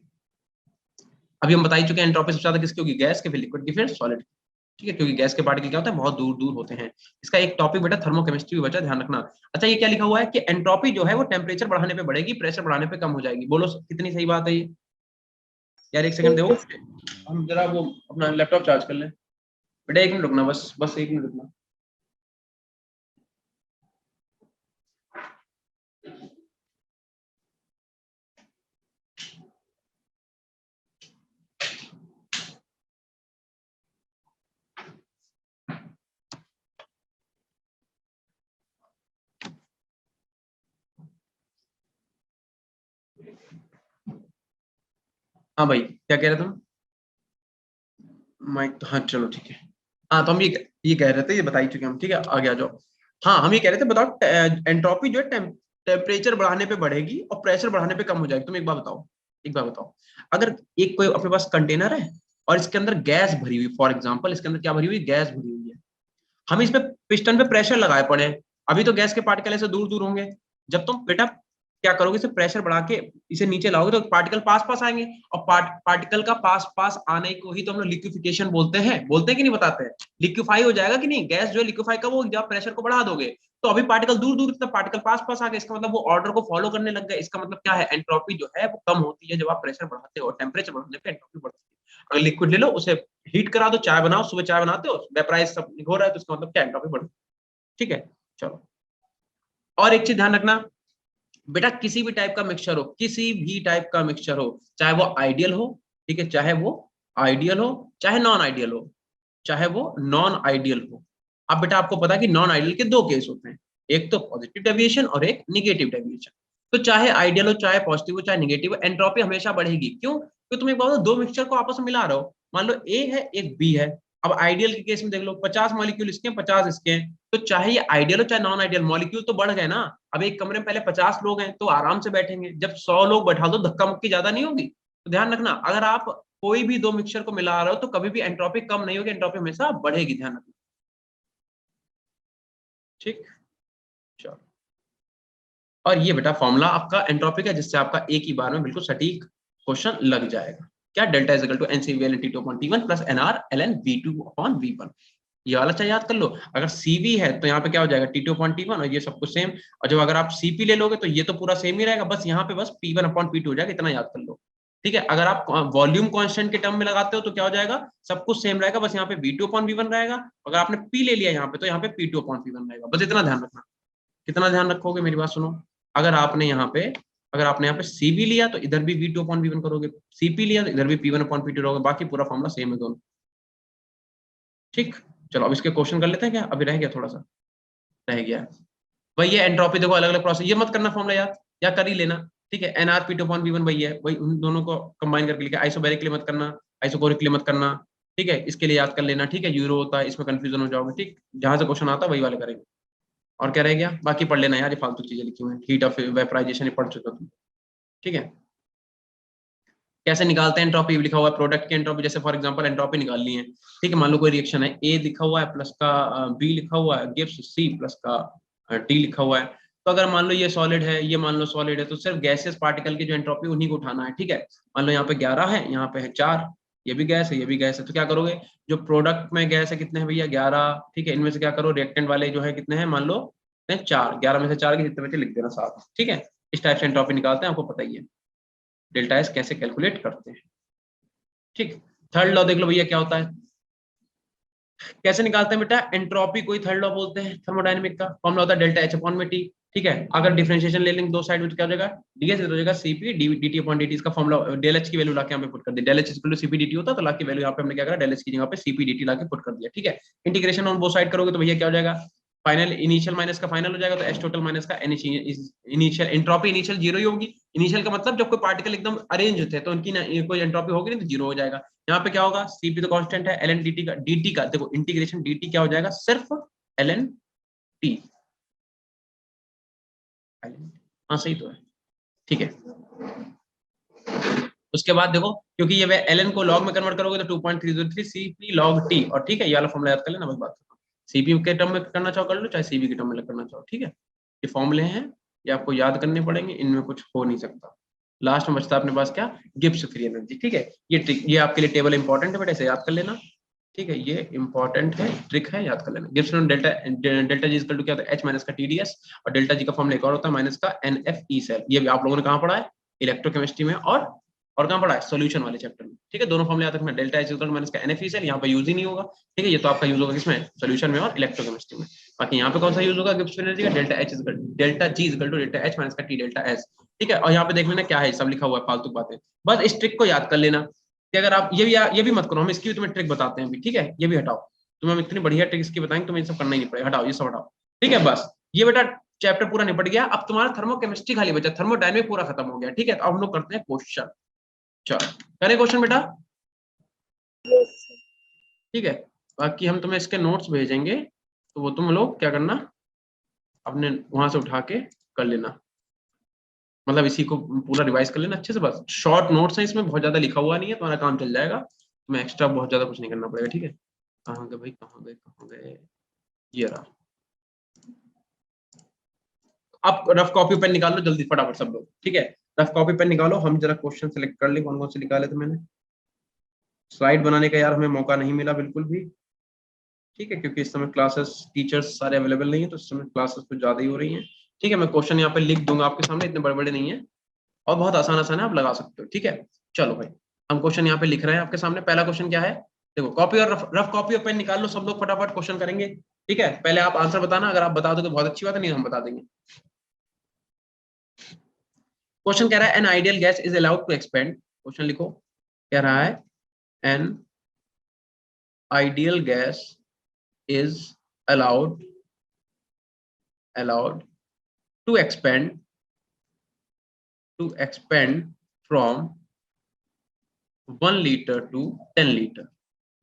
अभी हम बता ही चुके हैं एंट्रोपी सबसे ज्यादा किसकी होगी, गैस के, फिर लिक्विड की, फिर सॉलिड, ठीक है, क्योंकि गैस के पार्टिकल क्या होता है, बहुत दूर दूर होते हैं। इसका एक टॉपिक बेटा थर्मोकेमिस्ट्री भी बचा, ध्यान रखना। अच्छा, ये क्या लिखा हुआ है कि एंट्रोपी जो है वो टेम्परेचर बढ़ाने पे बढ़ेगी, प्रेशर बढ़ाने पे कम हो जाएगी। बोलो कितनी सही बात है ये यार, एक सेकंड दो, हम जरा वो अपना लैपटॉप चार्ज कर लें बेटा, एक मिनट रुकना, बस बस एक मिनट रुकना। हाँ भाई, क्या कह रहे तुम, माइक तो, हाँ चलो ठीक है। हाँ तो हम ये कह रहे थे, ये बता ही चुके हम, ठीक है, आगे आ जाओ। हाँ हम ये कह रहे थे, बताओ एंट्रोपी जो है टेम्परेचर बढ़ाने पे बढ़ेगी और प्रेशर बढ़ाने पे कम हो जाएगी। तुम एक बार बताओ, एक बार बताओ, अगर एक कोई अपने पास कंटेनर है और इसके अंदर गैस भरी हुई, फॉर एग्जांपल इसके अंदर क्या भरी हुई, गैस भरी हुई है, हम इस पे पिस्टन पे प्रेशर लगाए पड़े हैं, अभी तो गैस के पार्टिकल ऐसे दूर दूर होंगे, जब तुम बेटा क्या करोगे, इसे प्रेशर बढ़ा के इसे नीचे लाओगे तो पार्टिकल पास पास आएंगे, और पार्टिकल का पास पास आने को ही तो हम लोग लिक्विफिकेशन बोलते हैं कि नहीं बताते हैं, लिक्विफाई हो जाएगा कि नहीं, गैस जो है लिक्विफाई का वो जब प्रेशर को बढ़ा दोगे तो अभी पार्टिकल दूर दूर तक, पार्टिकल पास पास आ गए, इसका मतलब वो ऑर्डर को फॉलो करने लग गए, इसका मतलब क्या है, एंट्रोपी जो है वो कम होती है जब आप प्रेशर बढ़ाते हो, टेम्परेचर बढ़ाने पे एंट्रोपी बढ़ती है। अगर लिक्विड ले लो, उसे हीट करा दो, चाय बनाओ, सुबह चाय बनाते हो, वेपराइज सब हो रहा है, तो इसका मतलब क्या, एंट्रोपी बढ़, ठीक है। चलो, और एक चीज ध्यान रखना बेटा, किसी भी टाइप का मिक्सचर हो, किसी भी टाइप का मिक्सचर हो, चाहे वो आइडियल हो, ठीक है, चाहे वो आइडियल हो, चाहे नॉन आइडियल हो, चाहे वो नॉन आइडियल हो। अब बेटा आपको पता है कि नॉन आइडियल के दो केस होते हैं, एक तो पॉजिटिव डेविएशन और एक निगेटिव डेविएशन। तो चाहे आइडियल हो, चाहे पॉजिटिव हो, चाहे निगेटिव हो, एंट्रोपी हमेशा बढ़ेगी। क्यों? क्योंकि तुम एक बात, दो मिक्सचर को आपस में मिला रहे हो, मान लो ए है एक बी है, अब आइडियल के केस में देख लो 50 मॉलिक्यूल इसके 50 इसके हैं, तो चाहे ये आइडियल हो चाहे नॉन आइडियल, मॉलिक्यूल तो बढ़ गए ना। अब एक कमरे में पहले 50 लोग हैं तो आराम से बैठेंगे, जब 100 लोग बैठा दो धक्का मुक्की ज्यादा नहीं होगी। तो ध्यान रखना, अगर आप कोई भी दो मिक्सचर को मिला रहे हो तो कभी भी एंट्रोपी कम नहीं होगी, एंट्रोपी हमेशा बढ़ेगी, ध्यान रखना, ठीक। चलो, और ये बेटा फॉर्मूला आपका एंट्रोपी का, जिससे आपका एक ही बार में बिल्कुल सटीक क्वेश्चन लग जाएगा। क्या, delta is equal to NCV T2 upon T1 plus NR ln V2 upon V1। ये वाला चाहिए याद कर लो, अगर सीवी है तो यहाँ पे क्या हो जाएगा, T2 upon T1 और ये सब कुछ सेम, और जब अगर आप सीपी ले लोगे तो ये तो पूरा सेम ही रहेगा, बस यहाँ पे बस P1 upon P2 हो जाएगा, इतना याद कर लो, ठीक है। अगर आप वॉल्यूम कांस्टेंट के टर्म में लगाते हो तो क्या हो जाएगा, सब कुछ सेम रहेगा, बस यहाँ पे V2 upon V1 रहेगा, अगर आपने P ले लिया यहाँ पे तो यहाँ पे P2 upon P1 रहेगा, बस इतना ध्यान रखना। कितना ध्यान रखोगे, मेरी बात सुनो, अगर आपने यहाँ पे सीबी लिया तो इधर भी V2 upon V1 करोगे, सीपी लिया तो इधर भी P1 upon P2 करोगे, बाकी पूरा फॉर्मूला सेम है दोनों, ठीक। चलो अब इसके क्वेश्चन कर लेते हैं, क्या अभी रह गया, थोड़ा सा रह गया भाई। ये एंट्रोपी देखो अलग अलग प्रोसेस, ये मत करना फॉर्मूला याद, या कर ही लेना, ठीक है। एनआर P2 upon V1 वही है, वही उन दोनों को कंबाइन करके लिखा, आइसोबैरिकली मत करना, आइसोकोरिकली मत करना, ठीक है, इसके लिए याद कर लेना, ठीक है। यूरो होता है, इसमें कंफ्यूजन हो जाओगे, ठीक, जहां से क्वेश्चन आता है वही वाले करेंगे। और क्या रह गया, बाकी पढ़ लेना यार, ये फालतू चीजें लिखी हुई हैं, हीट ऑफ वेपराइजेशन ये पढ़ चुके हो तुम, ठीक है। कैसे निकालते हैं एंट्रोपी, लिखा हुआ है प्रोडक्ट की एंट्रोपी, जैसे फॉर एग्जांपल एंट्रोपी निकालनी है, ठीक है, मान लो कोई रिएक्शन है, ए लिखा हुआ है प्लस का बी लिखा हुआ है गिव्स सी प्लस का डी लिखा हुआ है, तो अगर मान लो ये सॉलिड है, ये मान लो सॉलिड है, तो सिर्फ गैसेस पार्टिकल की जो एंट्रोपी उन्हीं को उठाना है, ठीक है। मान लो यहाँ पे 11 है, यहाँ पे है 4, ये भी गैस है, ये भी गैस है, तो क्या करोगे, जो प्रोडक्ट में गैस है कितने हैं भैया 11, ठीक है, इनमें से क्या करो, रिएक्टेंट वाले जो है कितने हैं, मान लो 4, 11 में से 4 के जितने बचे लिख देना 7, ठीक है। इस टाइप से एंट्रोपी निकालते हैं, आपको पता ही है डेल्टा एस कैसे कैलकुलेट करते हैं, ठीक। थर्ड लॉ देख लो भैया क्या होता है, कैसे निकालते हैं बेटा एंट्रोपी, कोई थर्ड लॉ बोलते हैं थर्मोडायनेमिक का, फॉर्मूला होता है डेल्टा एच अपॉन में टी, ठीक है। अगर डिफरेंशिएशन ले लेंगे दो साइड में तो क्या हो जाएगा, डीएस हो जाएगा सीपी डी अपॉन dt, इसका फॉर्मूला डेल एच की वैल्यू लाके यहाँ पे पुट कर दी, del H equal to CP dt होता तो लाके वैल्यू यहाँ पे हमने क्या करा, डेल एच की जगह पे सीपी dt लाके पुट कर दिया, ठीक है। इंटीग्रेशन ऑन बोथ साइड करोगे तो भैया क्या हो जाएगा, फाइनल इनिशियल माइनस का फाइनल हो जाएगा, तो एच टोटल माइनस का इनिशियल, एंट्रोपी इनिशियल जीरो ही होगी, इनिशियल का मतलब जब कोई पार्टिकल एकदम अरेंज थे तो उनकी कोई एंट्रोपी होगी नहीं तो जीरो हो जाएगा। यहाँ पे क्या होगा, सीपी तो कांस्टेंट है, एलएन dt का देखो इंटीग्रेशन dt क्या हो जाएगा, सिर्फ एलएन टी, हाँ सही तो है, ठीक है। उसके बाद देखो क्योंकि ये एलएन को लॉग में कन्वर्ट करोगे तो 2.303 सीपी लॉग टी, और ठीक है ये वाला फॉर्मूला याद कर लेना, बस बात सीपी के टर्म में करना चाहो कर लो, चाहे सीबी के टर्म में करना चाहो, ठीक है। ये फॉर्मूले हैं, ये आपको याद करने पड़ेंगे, इनमें कुछ हो नहीं सकता। लास्ट में बचता है अपने पास क्या, गिब्स फ्री एनर्जी, ठीक है। ये आपके लिए टेबल इंपॉर्टेंट है बेटा, इसे याद कर लेना, ठीक है, ये इंपॉर्टेंट है, ट्रिक है, याद कर लेना। Gibbs delta G equal to क्या होता है, एच माइनस का टीडीएस, और डेल्टा जी का फॉर्मूला एक और होता है माइनस का एनएफई सेल, ये भी आप लोगों ने कहाँ पढ़ा है, इलेक्ट्रोकेमिस्ट्री में, और कहाँ पढ़ा है, सॉल्यूशन वाले चैप्टर में, ठीक है। दोनों फॉर्मूले याद रखना, डेल्टा एच इक्वल माइनस का एनएफई सेल, यहाँ पे यूज ही नहीं होगा, ठीक है, ये तो आपका यूज होगा किसमें, सॉल्यूशन में और इलेक्ट्रोकेमिस्ट्री में। बाकी यहाँ पे कौन सा यूज होगा गिब्स फ्री एनर्जी का, delta G equal to delta H minus का टी डेल्टा एस, ठीक है। और यहाँ पे देख लेना क्या है, सब लिखा हुआ है, फालतू बातें, बस इस ट्रिक को याद कर लेना कि अगर आप ये भी मत करो, हम इसकी भी तुम्हें ट्रिक बताते हैं अभी, ठीक है, ये भी हटाओ, तुम्हें हम इतनी बढ़िया ट्रिक इसकी बताएंगे, तुम्हें ये सब करना ही नहीं पड़ेगा, हटाओ ये सब हटाओ, ठीक है। बस ये बेटा चैप्टर पूरा निपट गया, अब तुम्हारा थर्मोकेमिस्ट्री खाली बचा, थर्मोडायनेमिक पूरा खत्म हो गया, ठीक है। तो अब हम लोग करते हैं क्वेश्चन, चलो करें क्वेश्चन बेटा, ठीक है। बाकी हम तुम्हें इसके नोट्स भेजेंगे, तो वो तुम लोग क्या करना, आपने वहां से उठा के कर लेना, मतलब इसी को पूरा रिवाइज कर लेना अच्छे से, बस शॉर्ट नोट्स है इसमें, बहुत ज्यादा लिखा हुआ नहीं है, तुम्हारा काम चल जाएगा, तुम्हें एक्स्ट्रा बहुत ज्यादा कुछ नहीं करना पड़ेगा, ठीक है। कहाँ गए भाई, कहाँ गए, ये रहा। आप रफ कॉपी पेन निकाल लो जल्दी फटाफट सब लोग, ठीक है। रफ कॉपी पेन निकालो, हम जरा क्वेश्चन सेलेक्ट कर ले कौन कौन से निकाले थे मैंने। स्लाइड बनाने का यार हमें मौका नहीं मिला बिल्कुल भी, ठीक है, क्योंकि इस समय क्लासेस टीचर्स सारे अवेलेबल नहीं है, तो इस समय क्लासेस कुछ ज्यादा ही हो रही हैं, ठीक है। मैं क्वेश्चन यहाँ पे लिख दूंगा आपके सामने, इतने बड़े बड़े नहीं है और बहुत आसान आसान है, आप लगा सकते हो, ठीक है। चलो भाई, हम क्वेश्चन यहाँ पे लिख रहे हैं आपके सामने। पहला क्वेश्चन क्या है, देखो कॉपी और रफ कॉपी और पेन निकाल लो सब लोग, फटाफट क्वेश्चन करेंगे, ठीक है। पहले आप आंसर बताना, अगर आप बता दो तो बहुत अच्छी बात है, नहीं हम बता देंगे। क्वेश्चन कह रहा है an ideal gas is allowed to expand, question लिखो, कह रहा है an ideal gas is allowed to expand from 1 liter to 10 liter,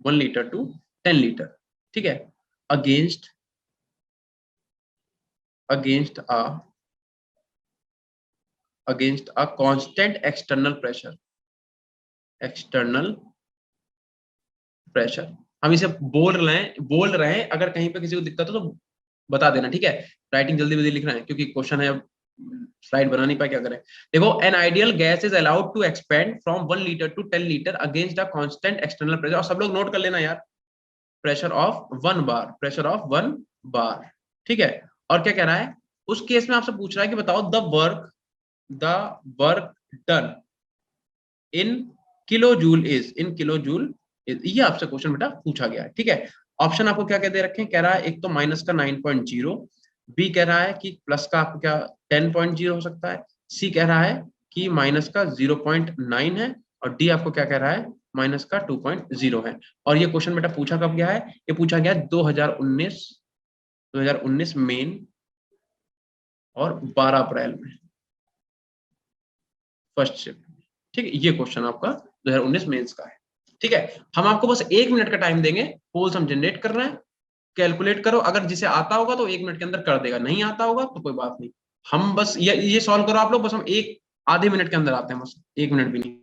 1 liter to 10 liter, ठीक है, against a constant external pressure। हम इसे बोल रहे हैं, अगर कहीं पे किसी को दिक्कत हो तो बता देना, ठीक है। राइटिंग जल्दी जल्दी लिख रहे हैं क्योंकि क्वेश्चन है, अब स्लाइड बना नहीं पाए, क्या करें। देखो, an ideal gas is allowed to expand from 1 litre to 10 litre against a constant external pressure, और सब लोग नोट कर लेना यार, प्रेशर ऑफ 1 बार, ठीक है। और क्या कह रहा है, उस केस में आपसे पूछ रहा है कि बताओ the work done in kilojoule is, ये आपसे क्वेश्चन बेटा पूछा गया है, ठीक है। ऑप्शन आपको क्या कह दे रखे हैं, कह रहा है एक तो माइनस का 9.0, बी कह रहा है कि प्लस का आपको क्या 10.0 हो सकता है, सी कह रहा है कि माइनस का 0.9 है, और डी आपको क्या कह रहा है, माइनस का 2.0 है। और ये क्वेश्चन बेटा पूछा कब गया है, ये पूछा गया 2019 मेन और 12 अप्रैल में फर्स्ट शिफ्ट, ठीक है। ये क्वेश्चन आपका 2019 मेंस का है, ठीक है। हम आपको बस 1 मिनट का टाइम देंगे, पोल्स हम जनरेट कर रहे हैं, कैलकुलेट करो, अगर जिसे आता होगा तो 1 मिनट के अंदर कर देगा, नहीं आता होगा तो कोई बात नहीं, हम बस ये सॉल्व करो आप लोग, बस हम एक आधे मिनट के अंदर आते हैं, बस 1 मिनट भी नहीं।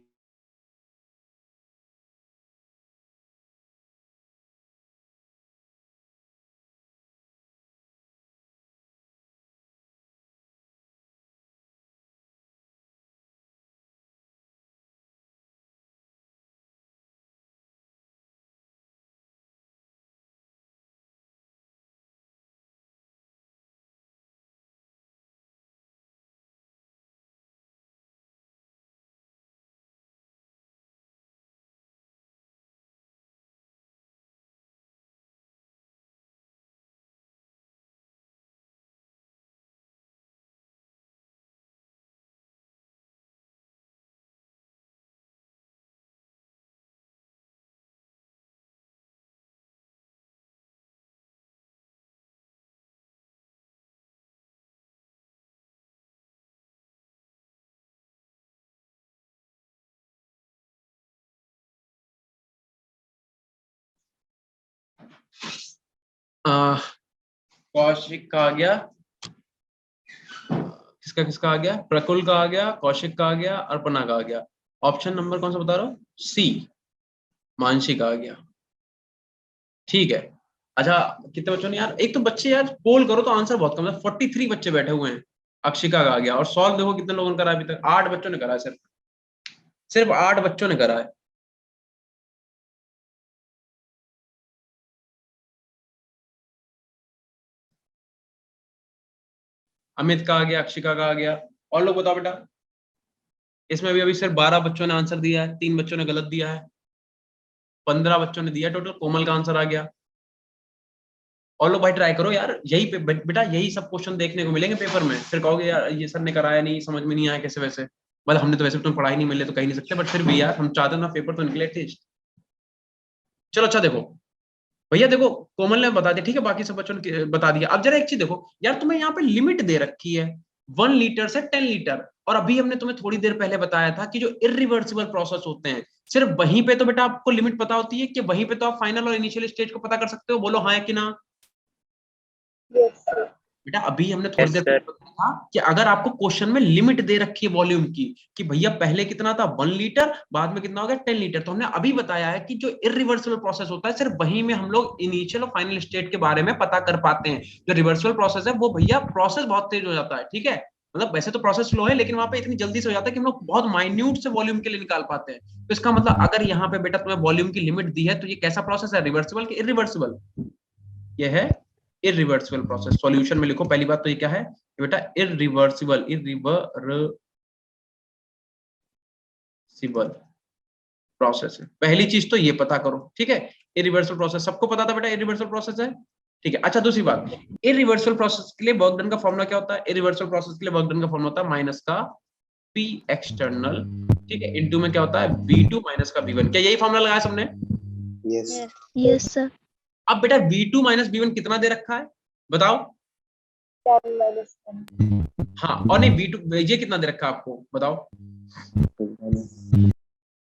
कौशिक का आ गया, किसका आ गया, प्रकुल का आ गया, कौशिक का आ गया, अर्पणा का आ गया। ऑप्शन नंबर कौन सा बता रहा हूँ, सी, मानसी का आ गया, ठीक है। अच्छा, कितने बच्चों ने यार, एक तो बच्चे यार पोल करो तो आंसर बहुत कम है, 43 बच्चे बैठे हुए हैं। अक्षिका का आ गया, और सॉल्व देखो कितने लोगों ने करा अभी तक, 8 बच्चों ने करा है, सिर्फ 8 बच्चों ने करा है। अमित का आ गया, अक्षिका का आ गया, और लोग बताओ बेटा। इसमें भी अभी सिर्फ 12 बच्चों ने आंसर दिया है, 3 बच्चों ने गलत दिया है, 15 बच्चों ने दिया टोटल। कोमल का आंसर आ गया। और लोग भाई ट्राई करो यार, यही पे बेटा यही सब क्वेश्चन देखने को मिलेंगे पेपर में, फिर कहोगे यार ये सर ने कराया नहीं, समझ में नहीं आया कैसे वैसे, मतलब हमने तो वैसे तुम्हें पढ़ाई नहीं मिले तो कह नहीं सकते, बट फिर भी यार हम चाहते ना पेपर तो निकले एटलीस्ट। चलो अच्छा देखो भैया, देखो कोमल ने बता दिया, ठीक है, बाकी सब बच्चों ने बता दिया। अब जरा एक चीज देखो यार, तुम्हें यहाँ पे लिमिट दे रखी है 1 लीटर से 10 लीटर, और अभी हमने तुम्हें थोड़ी देर पहले बताया था कि जो इरिवर्सिबल प्रोसेस होते हैं, सिर्फ वहीं पे तो बेटा आपको लिमिट पता होती है कि वहीं पे तो आप फाइनल और इनिशियल स्टेज को पता कर सकते हो, बोलो हाँ है कि ना। Yes, sir. बेटा अभी हमने थोड़ी Yes, देर sir. पहले बताया था कि अगर आपको क्वेश्चन में लिमिट दे रखी है वॉल्यूम की कि भैया पहले कितना था 1 लीटर, बाद में कितना हो गया 10 लीटर, तो हमने अभी बताया है कि जो इरिवर्सिबल प्रोसेस होता है सिर्फ वहीं में हम लोग इनिशियल और फाइनल स्टेट के बारे में पता कर पाते हैं। जो रिवर्सिबल प्रोसेस है वो भैया प्रोसेस बहुत तेज हो जाता है, ठीक है, मतलब वैसे तो प्रोसेस स्लो है लेकिन वहां पे इतनी जल्दी से हो जाता है कि हम लोग बहुत माइन्यूट से वॉल्यूम के लिए निकाल पाते हैं। तो इसका मतलब अगर यहाँ पे बेटा तुम्हें वॉल्यूम की लिमिट दी है तो ये कैसा प्रोसेस है, रिवर्सिबल कि इरिवर्सिबल? ये है इरिवर्सिबल प्रोसेस। सॉल्यूशन में लिखो पहली बात तो ये क्या है बेटा, इरिवर्सिबल, इरिवर्सिबल प्रोसेस है। पहली चीज तो ये पता करो, ठीक है। इरिवर्सिबल प्रोसेस सबको पता था बेटा, इरिवर्सिबल प्रोसेस है, ठीक है। अच्छा दूसरी बात, इरिवर्सिबल प्रोसेस के लिए वर्क डन का फॉर्मूला क्या होता है? इरिवर्सिबल प्रोसेस के लिए वर्क डन का फॉर्मूला होता है माइनस का पी एक्सटर्नल, ठीक है, इनटू में क्या होता है V2 माइनस का V1। क्या यही फॉर्मूला लगाया सबने? Yes. Yes, sir. अब बेटा V2 माइनस V1 कितना दे रखा है बताओ? 10 minus 10. हाँ, और नहीं V2 ये कितना दे रखा है आपको बताओ?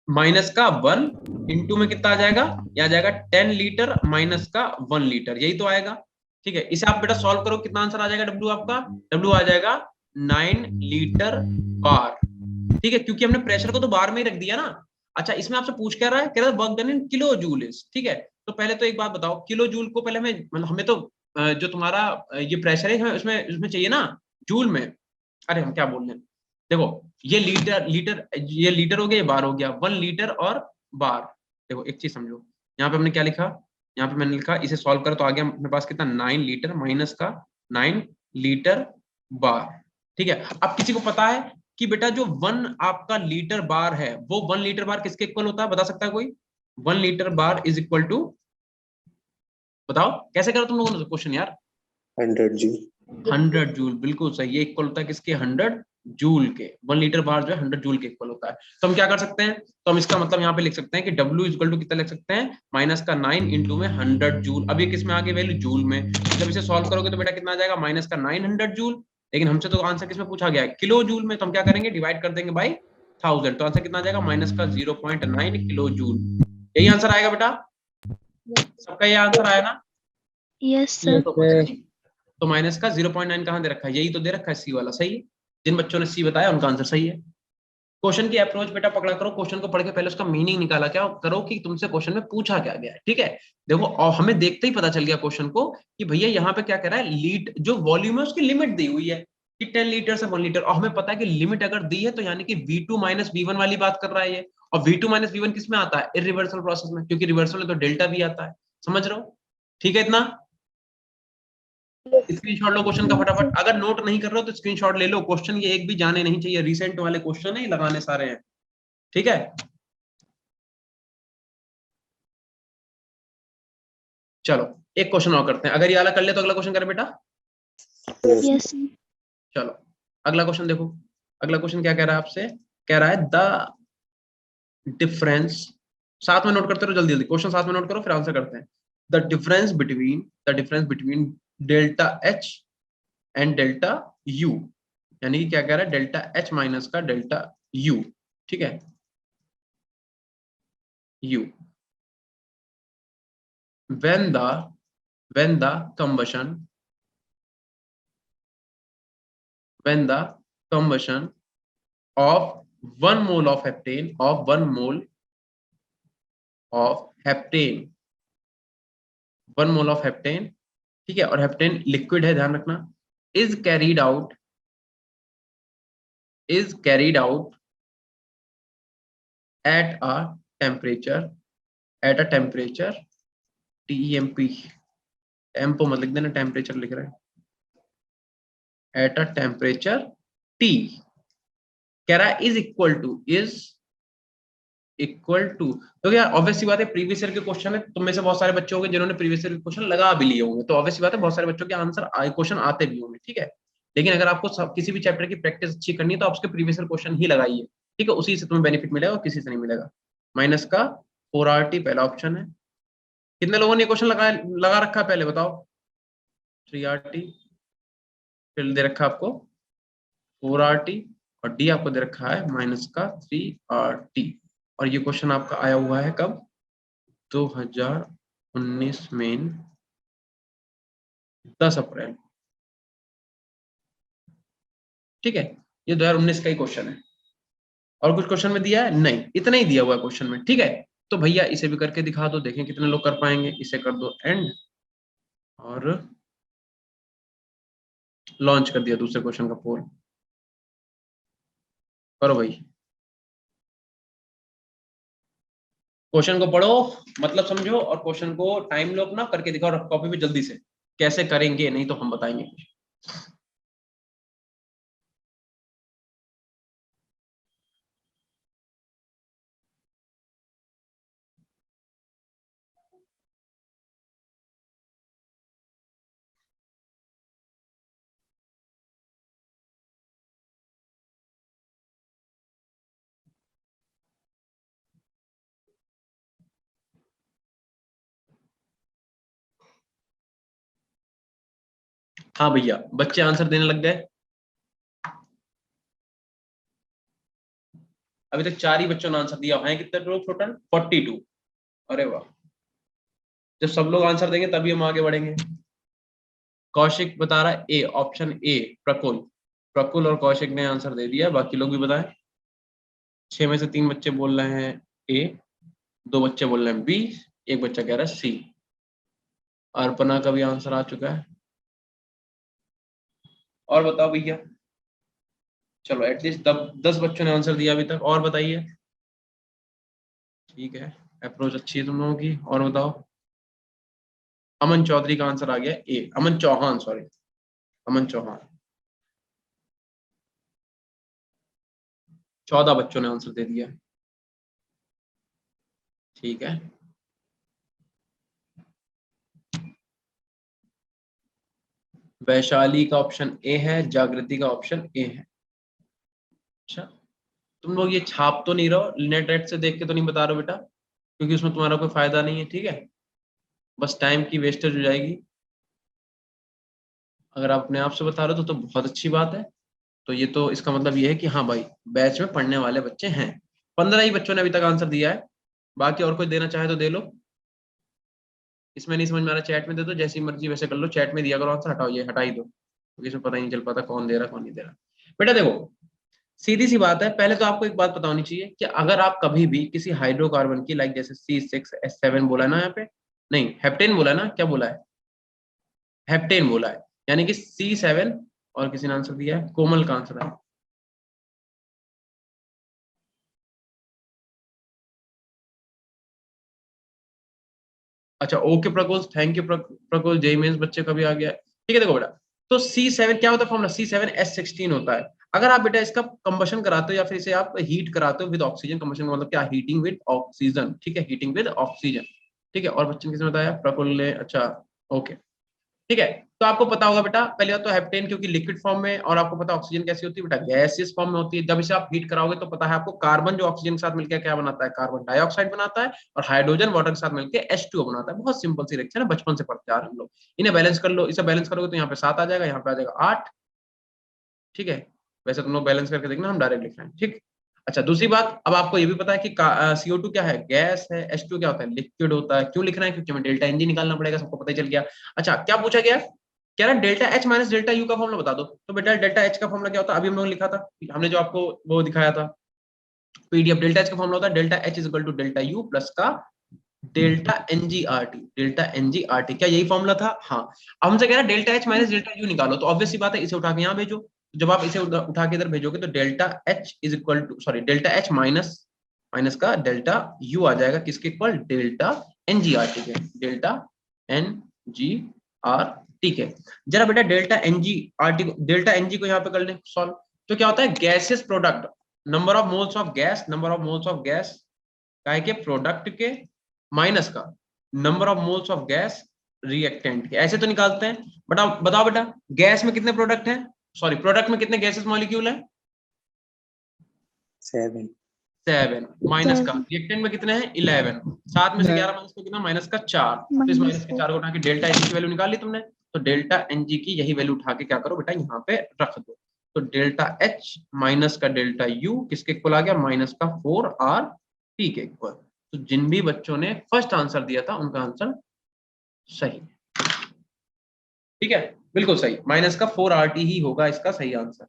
माइनस का 1 इंटू में कितना आ जाएगा, यह आ जाएगा 10 लीटर माइनस का 1 लीटर, यही तो आएगा, ठीक है। इसे आप बेटा सॉल्व करो, कितना आंसर आ जाएगा डब्ल्यू आपका? डब्ल्यू आ जाएगा 9 लीटर बार, ठीक है, क्योंकि हमने प्रेशर को तो बार में ही रख दिया ना। अच्छा इसमें आपसे पूछ क्या रहा है, कह रहा है work done in kilo joules, ठीक है। तो पहले तो एक बात बताओ, किलो जूल को पहले हमें मतलब हमें तो जो तुम्हारा ये प्रेशर है हमें उसमें उसमें चाहिए ना जूल में। अरे हम क्या बोल रहे हैं, देखो ये लीटर लीटर, ये लीटर हो गया, ये बार हो गया, 1 लीटर और बार। देखो एक चीज समझो, यहाँ पे हमने क्या लिखा, यहाँ पे मैंने लिखा इसे सॉल्व करो तो आ गया अपने पास कितना 9 लीटर माइनस का 9 लीटर बार, ठीक है। अब किसी को पता है कि बेटा जो 1 आपका लीटर बार है वो 1 लीटर बार किसके इक्वल होता है, बता सकता है कोई? 1 litre bar is equal to, बताओ कैसे करो तुम लोगों ने क्वेश्चन यार? 100 G. 100 जूल, बिल्कुल सही, ये इक्वल होता है किसके? 100 जूल के। 1 लीटर बार जो है 100 जूल के इक्वल होता है। तो हम क्या कर सकते हैं, तो हम इसका मतलब यहाँ पे लिख सकते हैं कि W इक्वल टू कितना लिख सकते हैं, माइनस का 9 इंटू में 100 जूल। अब ये किस में आ गई वैल्यू, जूल में। जब इसे सॉल्व करोगे तो बेटा कितना आ जाएगा, माइनस का 900 जूल। लेकिन हमसे तो आंसर किसमें पूछा गया है, किलो जूल में, तो हम क्या करेंगे डिवाइड कर देंगे बाई 1000, तो आंसर कितना आ जाएगा, माइनस का 0.9 किलो जूल। यही आंसर आएगा बेटा, सबका ये आंसर आया ना? Yes, sir. तो माइनस का 0.9 कहाँ दे रखा है, यही तो दे रखा है सी वाला, सही है। जिन बच्चों ने सी बताया उनका आंसर सही है। क्वेश्चन की अप्रोच बेटा पकड़ा करो, क्वेश्चन को पढ़ के पहले उसका मीनिंग निकाला क्या करो कि तुमसे क्वेश्चन में पूछा क्या गया है, ठीक है। देखो और हमें देखते ही पता चल गया क्वेश्चन को कि भैया यहाँ पे क्या कह रहा है, लीट जो वॉल्यूम है उसकी लिमिट दी हुई है कि 10 लीटर से 1 लीटर, और हमें पता है कि लिमिट अगर दी है तो यानी कि V2 माइनस V1 वाली बात कर रहा है ये। और V2 माइनस V1 किस में आता है, इरिवर्सल प्रोसेस में, क्योंकि रिवर्सल में तो डेल्टा भी आता है, समझ रहे हो? ठीक है इतना, स्क्रीनशॉट लो क्वेश्चन का फटाफट। अगर नोट नहीं कर रहे हो तो स्क्रीनशॉट ले लो, क्वेश्चन ये एक भी जाने नहीं चाहिए, रिसेंट वाले क्वेश्चन है, लगाने सारे हैं, ठीक है। चलो एक क्वेश्चन और करते हैं, अगर ये वाला कर ले तो अगला क्वेश्चन करें बेटा। Yes, sir. चलो अगला क्वेश्चन देखो, अगला क्वेश्चन क्या कह रहा है आपसे, कह रहा है द डिफरेंस, साथ में नोट करते रहो जल्दी जल्दी, क्वेश्चन साथ में नोट करो फिर आंसर करते हैं। The difference between delta H and delta U, यानी कि क्या कह रहा है, डेल्टा एच माइनस का डेल्टा यू, ठीक है, you when the combustion when the combustion of 1 mole of heptane of 1 mole of heptane 1 mole of heptane, ठीक है, और हेप्टेन लिक्विड है ध्यान रखना, is carried out at a temperature TEMP, tempo मत लिख देना, टेम्परेचर लिख रहे हैं, at a temperature T, कह रहा है इक्वल टू, तो यार ऑब्वियस सी बात है प्रीवियस ईयर के क्वेश्चन है, तुम में से बहुत सारे बच्चे होंगे जिन्होंने प्रीवियस ईयर के क्वेश्चन लगा भी लिए होंगे, तो ऑब्वियस सी बात है बहुत सारे बच्चों के आंसर क्वेश्चन आते भी होंगे, ठीक है। लेकिन अगर आपको किसी भी चैप्टर की प्रैक्टिस अच्छी करनी है तो आप उसके प्रीवियस ईयर क्वेश्चन ही लगाइए, ठीक है, उसी से तुम्हें बेनिफिट मिलेगा और किसी से नहीं मिलेगा। माइनस का 4RT पहला ऑप्शन है, कितने लोगों ने क्वेश्चन लगा रखा है पहले बताओ? 3RT, फिर दे रखा आपको 4RT, और डी आपको दे रखा है माइनस का 3RT। और ये क्वेश्चन आपका आया हुआ है कब, 2019 में 10 अप्रैल, ठीक है, ये 2019 का ही क्वेश्चन है। और कुछ क्वेश्चन में दिया है नहीं, इतना ही दिया हुआ है क्वेश्चन में, ठीक है। तो भैया इसे भी करके दिखा दो, देखें कितने लोग कर पाएंगे। इसे कर दो एंड, और लॉन्च कर दिया दूसरे क्वेश्चन का पोल। करो भाई, क्वेश्चन को पढ़ो, मतलब समझो, और क्वेश्चन को टाइम लो अपना, करके दिखाओ रफ कॉपी पे जल्दी से। कैसे करेंगे नहीं तो हम बताएंगे। हाँ भैया, बच्चे आंसर देने लग गए। अभी तक 4 ही बच्चों ने आंसर दिया है। कितने लोग टोटल? 42। अरे वाह, जब सब लोग आंसर देंगे तभी हम आगे बढ़ेंगे। कौशिक बता रहा है ए, ऑप्शन ए, प्रकुल। प्रकुल और कौशिक ने आंसर दे दिया, बाकी लोग भी बताएं। 6 में से 3 बच्चे बोल रहे हैं ए, 2 बच्चे बोल रहे हैं बी, एक बच्चा कह रहा है सी। अर्पणा का भी आंसर आ चुका है। और बताओ भैया, चलो एटलीस्ट 10 बच्चों ने आंसर दिया अभी तक। और बताइए। ठीक है, अप्रोच अच्छी है तुम लोगों की। और बताओ। अमन चौधरी का आंसर आ गया ए, अमन चौहान, सॉरी, अमन चौहान। 14 बच्चों ने आंसर दे दिया। ठीक है, वैशाली का ऑप्शन ए है, जागृति का ऑप्शन ए है। अच्छा, तुम लोग ये छाप तो नहीं रहो, नेट नेट से देख के तो नहीं बता रहे हो बेटा, क्योंकि उसमें तुम्हारा कोई फायदा नहीं है, ठीक है। बस टाइम की वेस्टेज हो जाएगी। अगर आप अपने आप से बता रहे हो तो बहुत अच्छी बात है। तो ये तो इसका मतलब ये है कि हाँ भाई, बैच में पढ़ने वाले बच्चे हैं। 15 ही बच्चों ने अभी तक आंसर दिया है, बाकी और कोई देना चाहे तो दे लो। इसमें नहीं समझ में आ रहा, चैट में दे दो, जैसी मर्जी वैसे कर लो, चैट में दिया करो आंसर। हटाओ, ये हटा ही दो, क्योंकि इसमें पता ही नहीं चल पाता कौन दे रहा कौन नहीं दे रहा। बेटा देखो, सीधी सी बात है, पहले तो आपको एक बात पता होनी चाहिए कि अगर आप कभी भी किसी हाइड्रोकार्बन की, लाइक जैसे C6H7 बोला है ना यहाँ पे, नहीं हेप्टेन बोला है ना, क्या बोला है, हेप्टेन बोला है, यानी कि C7। और किसी ने आंसर दिया है, कोमल का आंसर है। अच्छा okay Prakol, thank you Prakol, JEE mains बच्चे का भी आ गया है। ठीक है देखो बेटा, तो C7 क्या होता है फॉर्मूला, C7H16 होता है। अगर आप बेटा इसका कंबशन कराते हो या फिर इसे आप हीट कराते हो विद ऑक्सीजन, कंबशन का मतलब क्या, हीटिंग विद ऑक्सीजन, ठीक है, हीटिंग विद ऑक्सीजन। ठीक है, और बच्चे ने किसने बताया, प्रकुल ने, अच्छा ओके। ठीक है, तो आपको पता होगा बेटा, पहले बात तो हेप्टेन क्योंकि लिक्विड फॉर्म में, और आपको पता ऑक्सीजन कैसी होती है बेटा, गैसियस फॉर्म में होती है। जब इसे आप हीट कराओगे तो पता है आपको, कार्बन जो ऑक्सीजन के साथ मिलकर क्या बनाता है, कार्बन डाइऑक्साइड बनाता है, और हाइड्रोजन वाटर के साथ मिलकर H2O बनाता है। बहुत सिंपल सी रिएक्शन है, बचपन से पढ़ते आ रहे हैं हम लोग। इन्हें बैलेंस कर लो, इसे बैलेंस करोगे तो यहाँ पे 7 आ जाएगा, यहाँ पे आ जाएगा 8। ठीक है, वैसे तुम लोग बैलेंस करके देखना, हम डायरेक्ट लिख रहे हैं, ठीक। अच्छा दूसरी बात, अब आपको ये भी पता है कि CO2 क्या है, गैस है, H2 क्या होता है, लिक्विड होता है। क्यों लिख रहे हैं, क्योंकि हमें डेल्टा एनजी निकालना पड़ेगा, सबको पता ही चल गया। अच्छा क्या पूछा गया, कह रहा है delta H minus delta U का फॉर्मूला बता दो। तो बेटा डेल्टा एच का फॉर्मूला क्या होता है, अभी हम लोग लिखा था, हमने जो आपको वो दिखाया था पीडीएफ। डेल्टा एच का फॉर्मूला होता है delta H is equal to delta U plus का डेल्टा एनजीआरटी। डेल्टा एनजीआरटी क्या यही फॉर्मूला था, हाँ। अब हमसे कह रहा है delta H minus delta U निकालो, तो ऑब्वियस सी बात है, इसे उठा के यहाँ भेजो। जब आप इसे उठा के इधर भेजोगे तो delta H is equal to, sorry, delta H minus minus का डेल्टा यू आ जाएगा, किसके इक्वल, डेल्टा एनजीआरटी के, डेल्टा एनजीआरटी के। जरा बेटा डेल्टा एनजीआरटी को, डेल्टा एनजी को यहाँ पे कर ले सॉल्व। तो क्या होता है, gases product, number of moles of gas, number of moles of gas काय के प्रोडक्ट के, माइनस का number of moles of gas reactant के। ऐसे तो निकालते हैं। बताओ बताओ बेटा, गैस में कितने प्रोडक्ट हैं, सॉरी प्रोडक्ट में कितने गैसेस मॉलिक्यूल है, 7 7, माइनस का 7 रिएक्टेंट में कितने हैं, 11। 7 में से 11 माइनस का कितना, माइनस का 4। तो इस माइनस के 4 4 को उठा के डेल्टा एनजी की वैल्यू निकाल ली तुमने। तो डेल्टा एनजी की यही वैल्यू उठा के क्या करो बेटा, यहाँ पे रख दो। तो डेल्टा एच माइनस का डेल्टा यू किसके इक्वल आ गया, माइनस का 4RT के इक्वल। तो जिन भी बच्चों ने फर्स्ट आंसर दिया था उनका आंसर सही, ठीक है, बिल्कुल सही, माइनस का 4RT ही होगा इसका सही आंसर।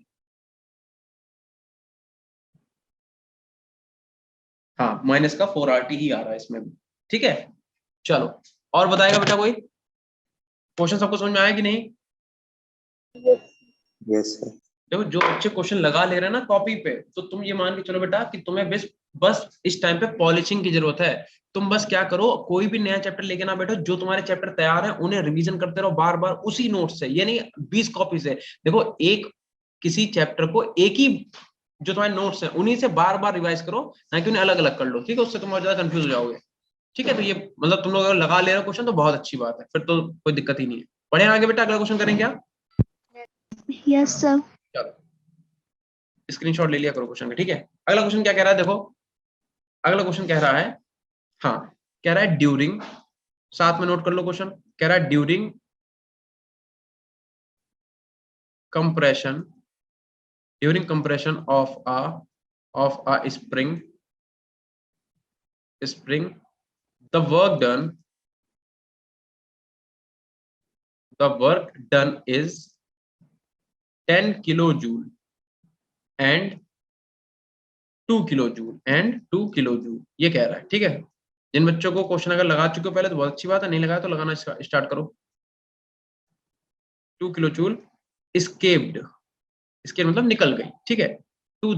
हाँ माइनस का 4RT ही आ रहा है इसमें भी, ठीक है। चलो और बताएगा बेटा कोई क्वेश्चन, सबको समझ में आया कि नहीं? Yes, sir. देखो जो बच्चे क्वेश्चन लगा ले रहे हैं ना कॉपी पे, तो तुम ये मान के चलो बेटा कि तुम्हें बस बस इस टाइम पे पॉलिशिंग की जरूरत है। तुम बस क्या करो, कोई भी नया चैप्टर लेके ना बैठो, जो तुम्हारे चैप्टर तैयार है उन्हें रिवीजन करते रहो बार बार उसी नोट से, यानी 20 कॉपी से। देखो एक किसी चैप्टर को एक ही जो तुम्हारे नोट्स है उन्हीं से बार बार रिवाइज करो, ना कि उन्हें अलग अलग कर लो, ठीक है? उससे तुम और ज्यादा कंफ्यूज हो जाओगे, ठीक है? तो ये मतलब तुम लोग अगर लगा ले रहे हो क्वेश्चन तो बहुत अच्छी बात है, फिर तो कोई दिक्कत ही नहीं है। बढ़े आगे बेटा, अगला क्वेश्चन करें क्या? Yes, sir. चलो स्क्रीनशॉट ले लिया करो क्वेश्चन का, ठीक है? अगला क्वेश्चन क्या कह रहा है देखो, अगला क्वेश्चन कह रहा है, हाँ कह रहा है ड्यूरिंग, साथ में नोट कर लो क्वेश्चन, कह रहा है during compression, during compression of a spring the work done is 10 kilojoule and 2 kilojoule, ये कह रहा है, ठीक है? जिन बच्चों को क्वेश्चन अगर लगा चुके हो पहले तो बहुत अच्छी बात है, नहीं लगाया तो लगाना स्टार्ट करो। 2 किलोजूल escaped, escaped मतलब निकल गई, ठीक है? To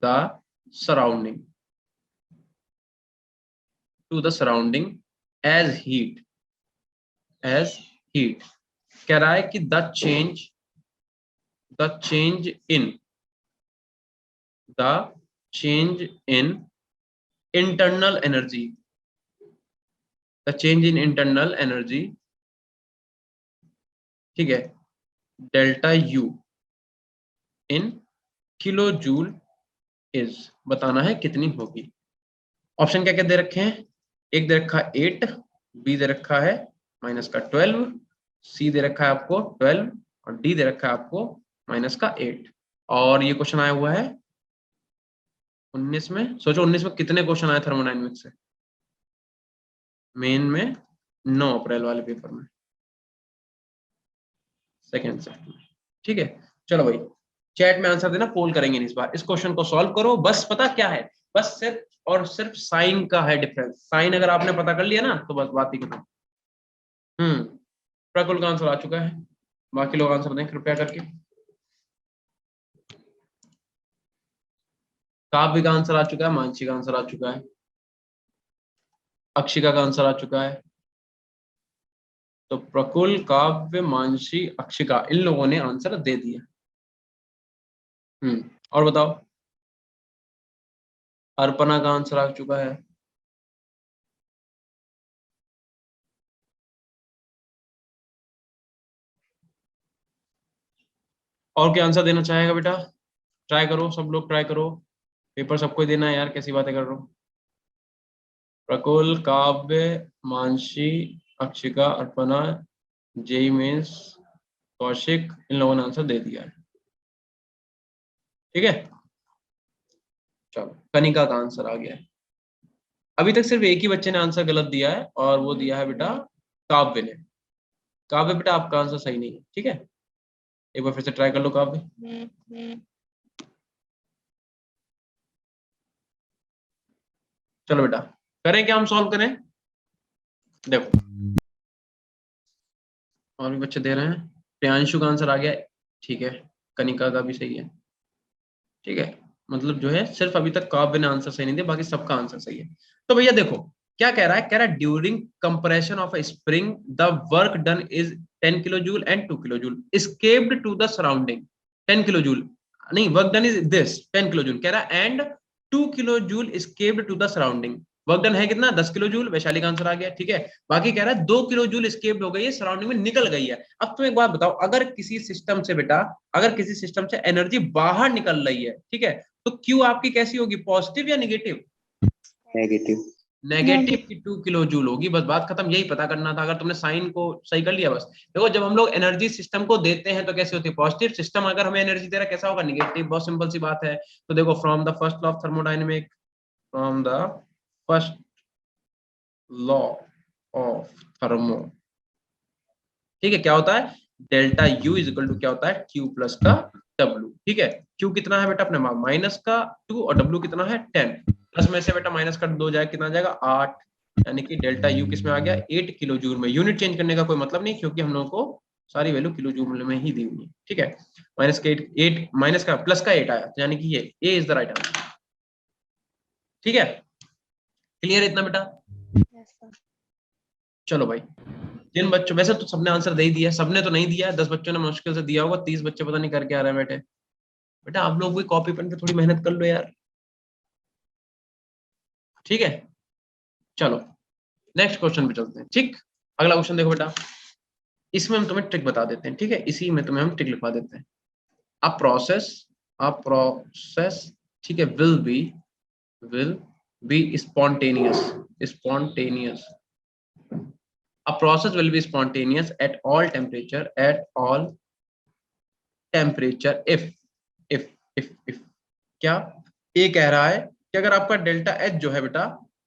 the surrounding, to the surrounding as heat, as heat. कह रहा है कि the change in internal energy, the change in internal energy, ठीक है, delta U in kilo joule is, बताना है कितनी होगी। ऑप्शन क्या क्या दे रखे हैं, एक दे रखा है 8, बी दे रखा है माइनस का 12, सी दे रखा है आपको 12 और डी दे रखा है आपको माइनस का 8। और ये क्वेश्चन आया हुआ है 19 में। सोचो 19 में कितने क्वेश्चन आए थर्मोडायनेमिक्स से, मेन में 9 अप्रैल वाले पेपर में, सेकेंड शिफ्ट में, ठीक है? चलो भाई चैट में आंसर देना, पोल करेंगे इस बार। इस क्वेश्चन को सॉल्व करो, बस पता क्या है, बस सिर्फ और सिर्फ साइन का है डिफरेंस। साइन अगर आपने पता कर लिया ना तो बस बात ही खत्म। प्रकुल का आंसर आ चुका है, बाकी लोग आंसर दें कृपया करके। काव्य का आंसर आ चुका है, मानसी का आंसर आ चुका है, अक्षिका का आंसर आ चुका है। तो प्रकुल, काव्य, मानसी, अक्षिका, इन लोगों ने आंसर दे दिया। और बताओ, अर्पणा का आंसर आ चुका है, और क्या आंसर देना चाहेगा बेटा? ट्राई करो, सब लोग ट्राई करो, पेपर सबको ही देना है यार, कैसी बातें कर रहा हूँ। प्रकुल, काव्य, मानसी, अक्षिका, अर्पणा, जेई मेंस, कौशिक, इन लोगों ने आंसर दे दिया है, ठीक है? चलो कनिका का आंसर आ गया है। अभी तक सिर्फ एक ही बच्चे ने आंसर गलत दिया है और वो दिया है बेटा काव्य ने। काव्य बेटा आपका आंसर सही नहीं है, ठीक है? एक बार फिर से ट्राई कर लो काव्य। चलो बेटा करें क्या, हम सॉल्व करें? देखो और भी बच्चे दे रहे हैं, प्रियांशु का आंसर आ गया, ठीक है, कनिका का भी सही है, ठीक है? मतलब जो है सिर्फ अभी तक काव्य ने आंसर सही नहीं दिया, बाकी सबका आंसर सही है। तो भैया देखो क्या कह रहा है, कह रहा है during compression of a spring the work done is 10 kilo joule and 2 kilo joule escaped to the surrounding. 10 kilo joule नहीं, work done is this 10 kilo joule, कह रहा है and 2 kilo joule escaped to the surrounding. Work done है कितना, 10 kilo joule, Vaishali का answer आ गया, ठीक है? बाकी कह रहा है 2 किलो जूल एस्केप्ड हो गई है, सराउंडिंग में निकल गई है। अब तुम एक बात बताओ, अगर किसी सिस्टम से बेटा, अगर किसी सिस्टम से एनर्जी बाहर निकल रही है, ठीक है, तो क्यू आपकी कैसी होगी, पॉजिटिव या नेगेटिव? Negative. नेगेटिव की 2 किलो जूल होगी, बस बात खत्म, यही पता करना था। अगर तुमने साइन को सही कर लिया बस। देखो जब हम लोग एनर्जी सिस्टम को देते हैं तो कैसे होती है, पॉजिटिव। सिस्टम अगर हमें एनर्जी दे रहा है कैसा होगा, नेगेटिव। बहुत सिंपल सी बात है। तो देखो from the first law of thermodynamic, from the first law of thermo, ठीक है, क्या होता है, delta U is equal to क्या होता है, क्यू प्लस का W, ठीक है। Q कितना है बेटा अपने माइनस का 2 और W कितना है 10, प्लस में से बेटा माइनस का 2 जाए कितना जाएगा 8, यानी कि डेल्टा U किस में आ गया 8 किलो जूल में। यूनिट चेंज करने का कोई मतलब नहीं क्योंकि हम लोगों को सारी वैल्यू किलो जूल में ही दी हुई है, ठीक है। माइनस का 8 माइनस का प्लस का 8 आया, तो यानी कि ये A is the right answer, ठीक है। क्लियर इतना बेटा? Yes, sir. चलो भाई, जिन बच्चों, वैसे तो सबने आंसर दे ही दिया, सबने तो नहीं दिया, 10 बच्चों ने मुश्किल से दिया होगा, 30 बच्चे पता नहीं करके आ रहे हैं बैठे। बेटा आप लोग भी कॉपी पेन पे थोड़ी मेहनत कर लो यार, ठीक है। चलो नेक्स्ट क्वेश्चन पे चलते हैं, ठीक। अगला क्वेश्चन देखो बेटा, इसमें हम तुम्हें ट्रिक बता देते हैं, ठीक है, इसी में तुम्हें हम ट्रिक लिखवा देते हैं। अ प्रोसेस, ठीक है, will be spontaneous. A process will be spontaneous at all temperature if क्या ये कह रहा है कि अगर आपका डेल्टा एच जो है बेटा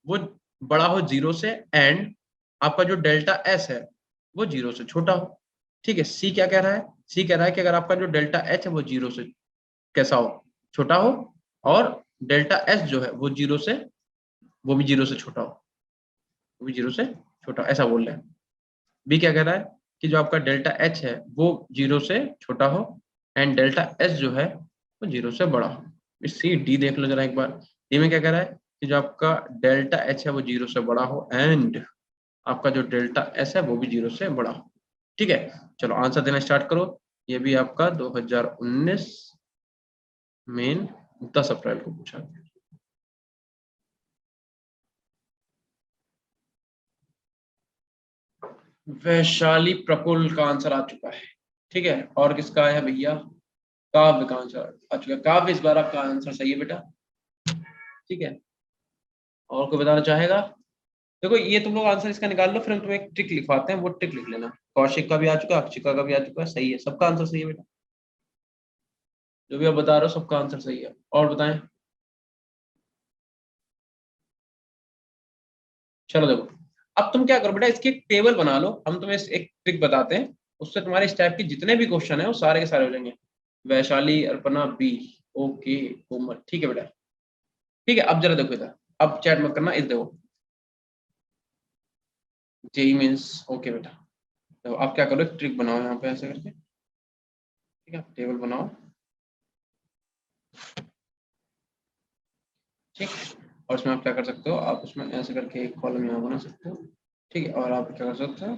वो बड़ा हो 0 से, एंड आपका जो डेल्टा एस है वो 0 से छोटा हो, ठीक है। सी क्या कह रहा है? सी कह रहा है कि अगर आपका जो डेल्टा एच है वो 0 से कैसा हो, छोटा हो, और डेल्टा एस जो है वो 0 से, वो भी 0 से छोटा हो, वो भी 0 से छोटा, ऐसा बोल रहे हैं। बी क्या कह रहा है कि जो आपका डेल्टा एच है वो 0 से छोटा हो, एंड डेल्टा एस जो है वो 0 से बड़ा हो। सी डी देख लो जरा एक बार, डी में क्या कह रहा है कि जो आपका डेल्टा एच है वो 0 से बड़ा हो, एंड आपका जो डेल्टा एस है वो भी 0 से बड़ा हो, ठीक है। चलो आंसर देना स्टार्ट करो। ये भी आपका 2019 मेन 10 अप्रैल को पूछा गया। वैशाली प्रकुल का आंसर आ चुका है, ठीक है। और किसका है भैया? काव्य का आंसर आ चुका है। काव्य इस बार आपका आंसर सही है बेटा, ठीक है। और कोई बताना चाहेगा? देखो ये तुम लोग आंसर इसका निकाल लो, फिर हम तुम्हें एक ट्रिक लिखवाते हैं, वो ट्रिक लिख लेना। कौशिक का भी आ चुका है, अक्षिका का भी आ चुका है, सही है, सबका आंसर सही है बेटा, जो भी आप बता रहे हो सबका आंसर सही है। और बताएं। चलो देखो, अब तुम क्या करो बेटा, इसकी एक टेबल बना लो, हम तुम्हें एक ट्रिक बताते हैं, उससे तुम्हारे इस टाइप के जितने भी क्वेश्चन है वो सारे के सारे हो जाएंगे। वैशाली, अर्पणा, बी, ओके, कोमल, ठीक है बेटा, ठीक है। अब जरा देखो इधर, अब चैट मत करना, इस देखो जेई मीन्स, ओके बेटा। तो आप क्या करो, एक ट्रिक बनाओ यहाँ पे ऐसे करके, ठीक है, टेबल बनाओ, ठीक। और उसमें आप क्या कर सकते हो, आप उसमें ऐसे करके एक कॉलम यहाँ बना सकते हो, ठीक है। और आप क्या कर सकते हो,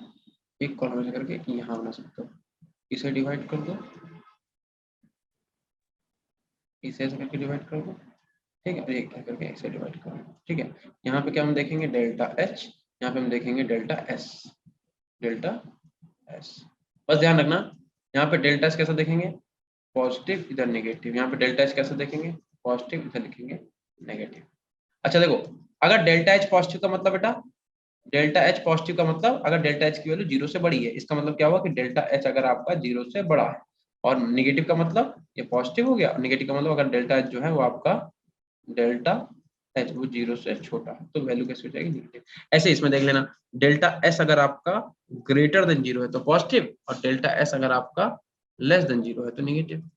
एक कॉलम ऐसे करके यहाँ बना सकते हो, इसे डिवाइड कर दो, इसे ऐसे करके डिवाइड कर दो, ठीक है। एक क्या करके ऐसे डिवाइड कर दो, ठीक है। यहाँ पे क्या हम देखेंगे, डेल्टा एच, यहाँ पे हम देखेंगे डेल्टा एस, डेल्टा एस। बस ध्यान रखना, यहाँ पे डेल्टा एस कैसा देखेंगे, पॉजिटिव, इधर नेगेटिव। यहाँ पे डेल्टा एच कैसे देखेंगे, पॉजिटिव, इधर लिखेंगे नेगेटिव। अच्छा देखो, अगर डेल्टा एच पॉजिटिव का मतलब बेटा, डेल्टा एच पॉजिटिव का मतलब अगर डेल्टा एच की वैल्यू 0 से बड़ी है, इसका मतलब क्या हुआ कि डेल्टा एच अगर आपका 0 से बड़ा है। और नेगेटिव का मतलब ये पॉजिटिव हो गया, नेगेटिव का मतलब अगर डेल्टा एच जो है वो आपका डेल्टा एच वो 0 से छोटा है, तो वैल्यू कैसे हो जाएगी, नेगेटिव। ऐसे इसमें देख लेना, डेल्टा एस अगर आपका ग्रेटर देन 0 है तो पॉजिटिव, और डेल्टा एस अगर आपका लेस देन 0 है तो नेगेटिव।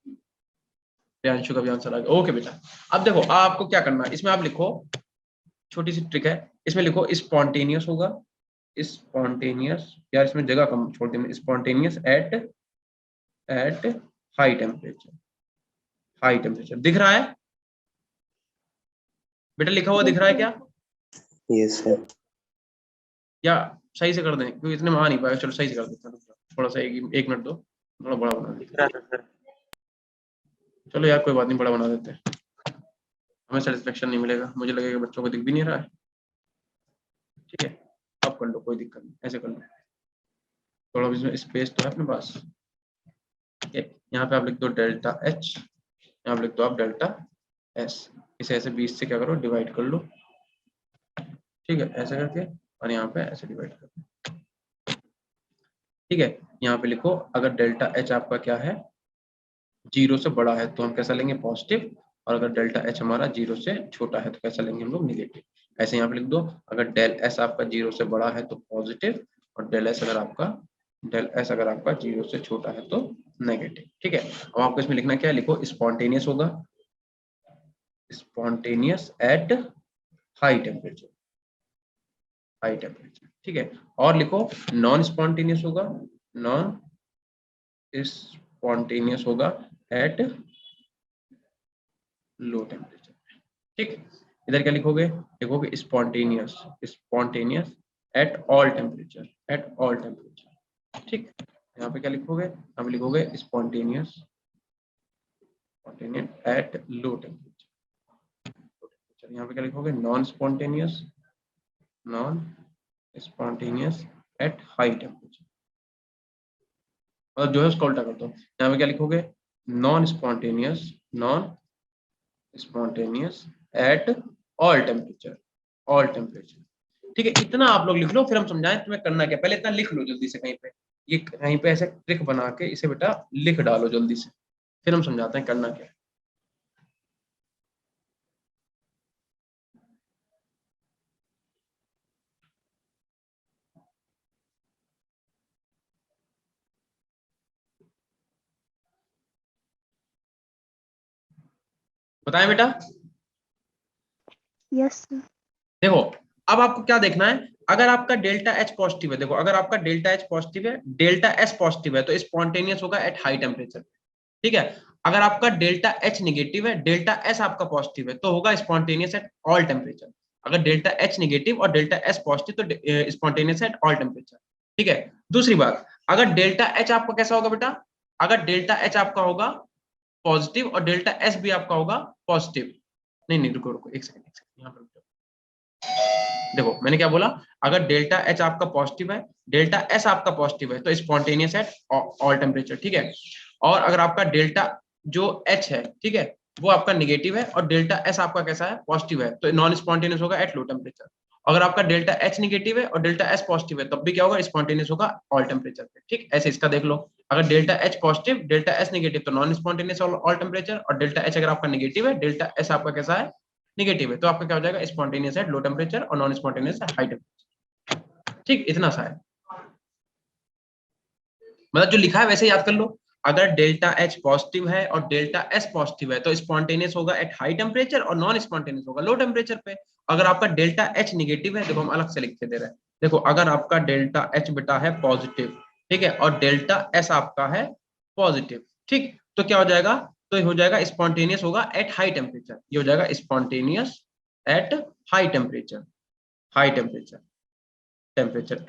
प्रियांशु का भी आंसर आ गया, ओके बेटा। अब देखो आपको क्या करना है, इसमें आप लिखो, छोटी सी ट्रिक है, इसमें लिखो स्पॉन्टेनियस होगा, स्पॉन्टेनियस, यार इसमें जगह कम छोड़ दी, spontaneous at high temperature, high temperature दिख रहा है बेटा, लिखा हुआ दिख रहा है क्या, Yes, sir. या सही से कर दें क्योंकि इतने में आ नहीं पाएगा। चलो सही से कर देते हैं, थोड़ा सा एक मिनट दो, थोड़ा बड़ा बना देते हैं। चलो यार कोई बात नहीं, बड़ा बना देते हैं, हमें सेटिस्फेक्शन नहीं मिलेगा, मुझे लगेगा बच्चों को दिख भी नहीं रहा है, ठीक है। अब कर लो, कोई दिक्कत नहीं, ऐसे कर लो, थोड़ा इसमें स्पेस तो है अपने पास, ठीक है। यहाँ पे आप लिख दो डेल्टा एच, यहाँ पे लिख दो आप डेल्टा एस, इसे ऐसे 20 से क्या करो, डिवाइड कर लो, ठीक है, ऐसे करके, और यहाँ पे ऐसे डिवाइड कर लो, ठीक है। यहाँ पे लिखो अगर डेल्टा एच आपका क्या है 0 से बड़ा है तो हम कैसा लेंगे, पॉजिटिव, और अगर डेल्टा एच हमारा 0 से छोटा है तो कैसा लेंगे हम लोग, नेगेटिव। ऐसे यहाँ पे लिख दो, अगर डेल एस आपका 0 से बड़ा है तो पॉजिटिव, और डेल एस अगर आपका 0 से छोटा है तो नेगेटिव। ठीक है, अब आपको इसमें लिखना क्या है, लिखो स्पॉन्टेनियस होगा, spontaneous at high temperature, high temperature. ठीक है, और लिखो नॉन स्पॉन्टेनियस होगा, नॉन स्पॉन्टेनियस होगा एट लो टेम्परेचर। ठीक, इधर क्या लिखोगे, लिखोगे spontaneous, spontaneous at all temperature, at all temperature. ठीक, यहाँ पे क्या लिखोगे, यहाँ पे लिखोगे spontaneous, spontaneous at low temperature. यहाँ पे क्या लिखोगे, non spontaneous, non spontaneous at high temperature. और जो है उसका उल्टा कर दो, यहाँ पे क्या लिखोगे, non spontaneous, non spontaneous at all temperature, all temperature. ठीक है, इतना आप लोग लिख लो, फिर हम समझाएं तुम्हें करना क्या। पहले इतना लिख लो जल्दी से कहीं पे, ये कहीं पे ऐसे ट्रिक बना के इसे बेटा लिख डालो जल्दी से, फिर हम समझाते हैं करना क्या। बताएं बेटा। Yes, sir. देखो, अब आपको क्या देखना है, अगर आपका डेल्टा एच पॉजिटिव है, देखो अगर आपका डेल्टा एच पॉजिटिव है, डेल्टा एस पॉजिटिव है, तो स्पॉन्टेनियस होगा एट हाई टेम्परेचर। ठीक है, अगर आपका डेल्टा एच निगेटिव है, डेल्टा एस आपका पॉजिटिव है, तो होगा स्पॉन्टेनियस एट ऑल टेम्परेचर। अगर डेल्टा एच निगेटिव और डेल्टा एस पॉजिटिव तो स्पॉन्टेनियस एट ऑल टेम्परेचर। ठीक है, दूसरी बात, अगर डेल्टा एच आपका कैसा होगा बेटा, अगर डेल्टा एच आपका होगा पॉजिटिव और डेल्टा एस भी आपका होगा पॉजिटिव, नहीं नहीं रुको रुको एक सेकंड यहाँ पर रुको। देखो मैंने क्या बोला, अगर डेल्टा एच आपका पॉजिटिव है, डेल्टा एस आपका पॉजिटिव है, तो स्पॉन्टेनियस एट ऑल टेम्परेचर। ठीक है, और अगर आपका डेल्टा जो एच है, ठीक है, वो आपका निगेटिव है और डेल्टा एस आपका कैसा है, पॉजिटिव है, तो नॉन स्पॉन्टेनियस होगा एट लो टेम्परेचर। अगर आपका डेल्टा एच निगेटिव है और डेल्टा एस पॉजिटिव है, तब भी क्या होगा, स्पॉन्टेनियस होगा ऑल टेम्परेचर पे। ठीक, ऐसे इसका देख लो, अगर delta H positive, delta S negative, तो नॉन स्पॉन्टेनियस ऑल टेम्परेचर, और डेल्टा एच अगर आपका निगेटिव है, डेल्टा एस आपका कैसा है, निगेटिव है, तो आपका क्या हो जाएगा, स्पॉन्टेनियस एट लो टेम्परेचर और non spontaneous at high temperature. ठीक, इतना सा है, मतलब जो लिखा है वैसे याद कर लो। अगर डेल्टा एच पॉजिटिव है और डेल्टा एस पॉजिटिव है, तो स्पॉन्टेनियस होगा एट हाई टेम्परेचर और नॉन स्पॉन्टेनियस होगा लो टेम्परेचर पे। अगर आपका डेल्टा एच निगेटिव है, देखो हम अलग से लिख के दे रहे हैं, देखो अगर आपका डेल्टा एच बेटा है पॉजिटिव, ठीक है, और डेल्टा एस आपका है पॉजिटिव, ठीक, तो क्या हो जाएगा, तो हो जाएगा स्पॉन्टेनियस होगा एट हाई टेम्परेचर, ये हो जाएगा spontaneous at high temperature, high temperature, temperature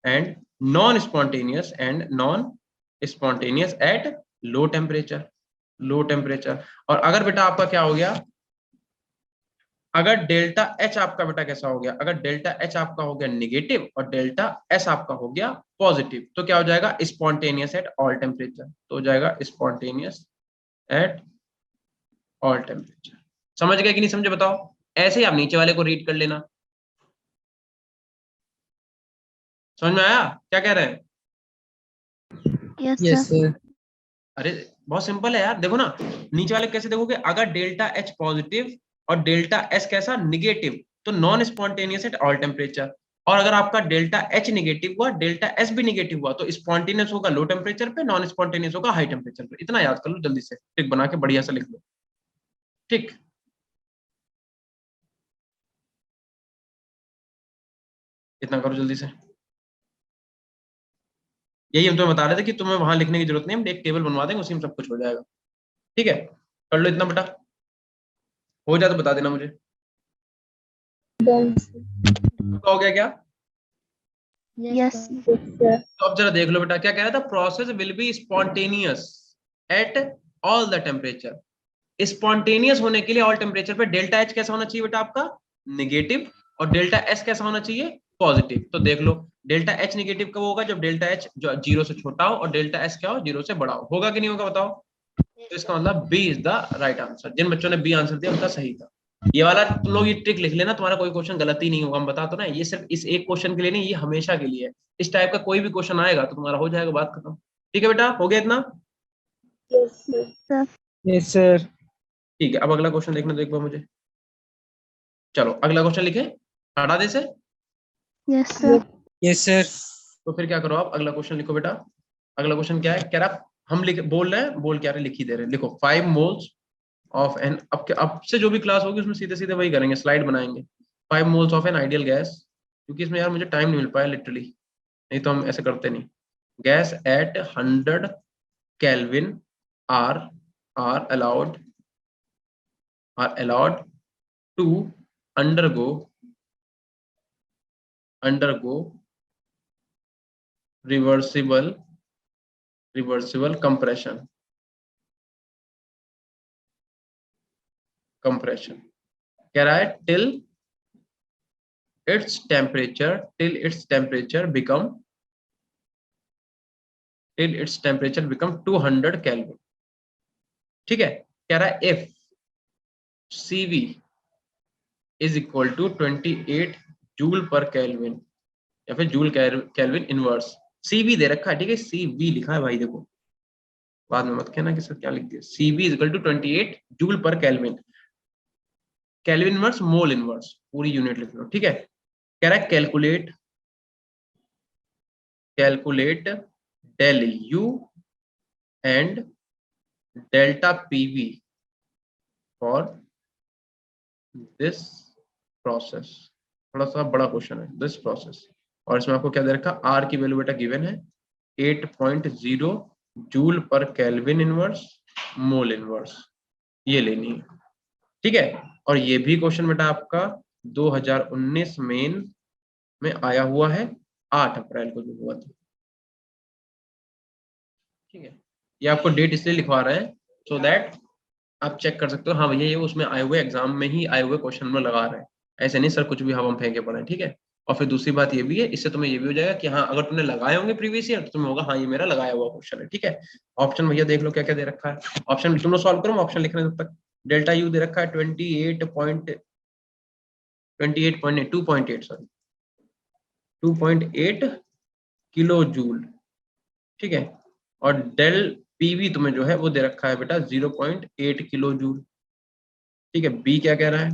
and non spontaneous and non spontaneous at low temperature, low temperature. और अगर बेटा आपका क्या हो गया, अगर डेल्टा एच आपका बेटा कैसा हो गया, अगर डेल्टा एच आपका हो गया निगेटिव और डेल्टा एस आपका हो गया पॉजिटिव, तो क्या हो जाएगा, स्पॉन्टेनियस एट ऑल टेम्परेचर, तो हो जाएगा स्पॉन्टेनियस एट ऑल टेम्परेचर। समझ गए कि नहीं समझे बताओ, ऐसे ही आप नीचे वाले को रीड कर लेना। समझ में आया क्या कह रहे हैं? Yes, yes sir. सर। अरे बहुत सिंपल है यार, देखो ना नीचे वाले कैसे देखोगे, अगर डेल्टा एच पॉजिटिव और डेल्टा एस कैसा निगेटिव, तो non spontaneous at all temperature. और अगर आपका डेल्टा एच निगेटिव हुआ, डेल्टा एस भी निगेटिव हुआ, तो स्पॉन्टेनियस होगा लो टेम्परेचर पे, नॉन स्पॉन्टेनियस होगा हाई टेम्परेचर पे। इतना याद कर लो जल्दी से, टिक बना के बढ़िया से लिख लो। ठीक, इतना करो जल्दी से, यही हम तुम्हें बता रहे थे कि तुम्हें वहां लिखने की जरूरत नहीं, हम एक टेबल बनवा देंगे, उसी में सब कुछ हो जाएगा। ठीक है, कर लो इतना बेटा, हो जाए तो बता देना मुझे। हो गया क्या? Yes, sir. तो अब जरा देख लो बेटा, क्या कह रहा था, process will be spontaneous at all the temperature. Spontaneous होने के लिए ऑल टेम्परेचर पे डेल्टा एच कैसा होना चाहिए बेटा आपका, निगेटिव, और डेल्टा एस कैसा होना चाहिए, पॉजिटिव। तो देख लो, डेल्टा एच निगेटिव कब होगा, जब डेल्टा एच जो 0 से छोटा हो और डेल्टा एस क्या हो, 0 से बड़ा हो। होगा कि नहीं होगा बताओ? तो इसका मतलब B is the right answer. जिन बच्चों ने बी आंसर दिया उनका सही था। ये वाला तुम लोग ये ट्रिक लिख लेना, तुम्हारा कोई क्वेश्चन गलत ही नहीं होगा। हम बता तो ना, ये सिर्फ इस एक क्वेश्चन के लिए नहीं, ये हमेशा के लिए है। इस टाइप का कोई भी क्वेश्चन आएगा तो तुम्हारा हो जाएगा, बात खत्म। ठीक है बेटा, हो गया इतना? Sir. Yes sir. ठीक है, अब अगला क्वेश्चन देखना दो एक बार मुझे। चलो अगला क्वेश्चन लिखे, हटा दे से। Yes, sir. Yes sir. तो फिर क्या करो आप, अगला क्वेश्चन लिखो बेटा। अगला क्वेश्चन क्या है, कह रहा हम बोल रहे हैं, बोल क्या रहे, लिख ही दे रहे हैं। लिखो 5 मोल्स ऑफ एन, अब से जो भी क्लास होगी उसमें सीधे सीधे वही करेंगे, स्लाइड बनाएंगे। 5 moles of N ideal gas, क्योंकि इसमें यार मुझे टाइम नहीं मिल पाया लिटरली, नहीं तो हम ऐसे करते नहीं। Gas at 100 kelvin are are allowed to undergo reversible compression कह रहा है till its temperature become 200 Kelvin। ठीक है, कह रहा है if CV is equal to 28 joule per kelvin, या फिर जूल केल्विन इनवर्स। CV दे रखा है, ठीक है, CV लिखा है भाई, देखो बाद में मत कहना कि सर क्या लिख दिया। CV is equal to 28 joule per kelvin, kelvin inverse mole inverse पूरी यूनिट लिख लो, ठीक है। कह रहा है calculate del U and delta PV for this process. थोड़ा सा बड़ा क्वेश्चन है, दिस प्रोसेस, और इसमें आपको क्या दे रखा, आर की वैल्यू बेटा गिवन है 8.0 joule per kelvin inverse mole inverse, ये लेनी है, ठीक है। और ये भी क्वेश्चन बेटा आपका 2019 मेन में आया हुआ है, 8 अप्रैल को जो हुआ था, ठीक है। ये आपको डेट इसलिए लिखवा रहे हैं सो दैट आप चेक कर सकते हो, हाँ भैया ये उसमें आए हुए एग्जाम में ही आए हुए क्वेश्चन में लगा रहे हैं, ऐसे नहीं सर कुछ भी हवा में फेंके पड़े, ठीक है। और फिर दूसरी बात ये भी है, इससे तुम्हें ये भी हो जाएगा कि हाँ अगर तुमने लगाए होंगे प्रीवियस ईयर तो तुम्हें होगा हाँ ये मेरा लगाया हुआ क्वेश्चन है, ठीक है। ऑप्शन भैया देख लो क्या क्या दे रखा है, ऑप्शन तुम लोग सॉल्व करो, ऑप्शन लिख रहे हैं तब तक। डेल्टा यू दे रखा है 2.8 किलो जूल, ठीक है। और डेल पीवी तुम्हें जो है वो दे रखा है बेटा 0.8 किलो जूल, ठीक है। बी क्या कह रहा है,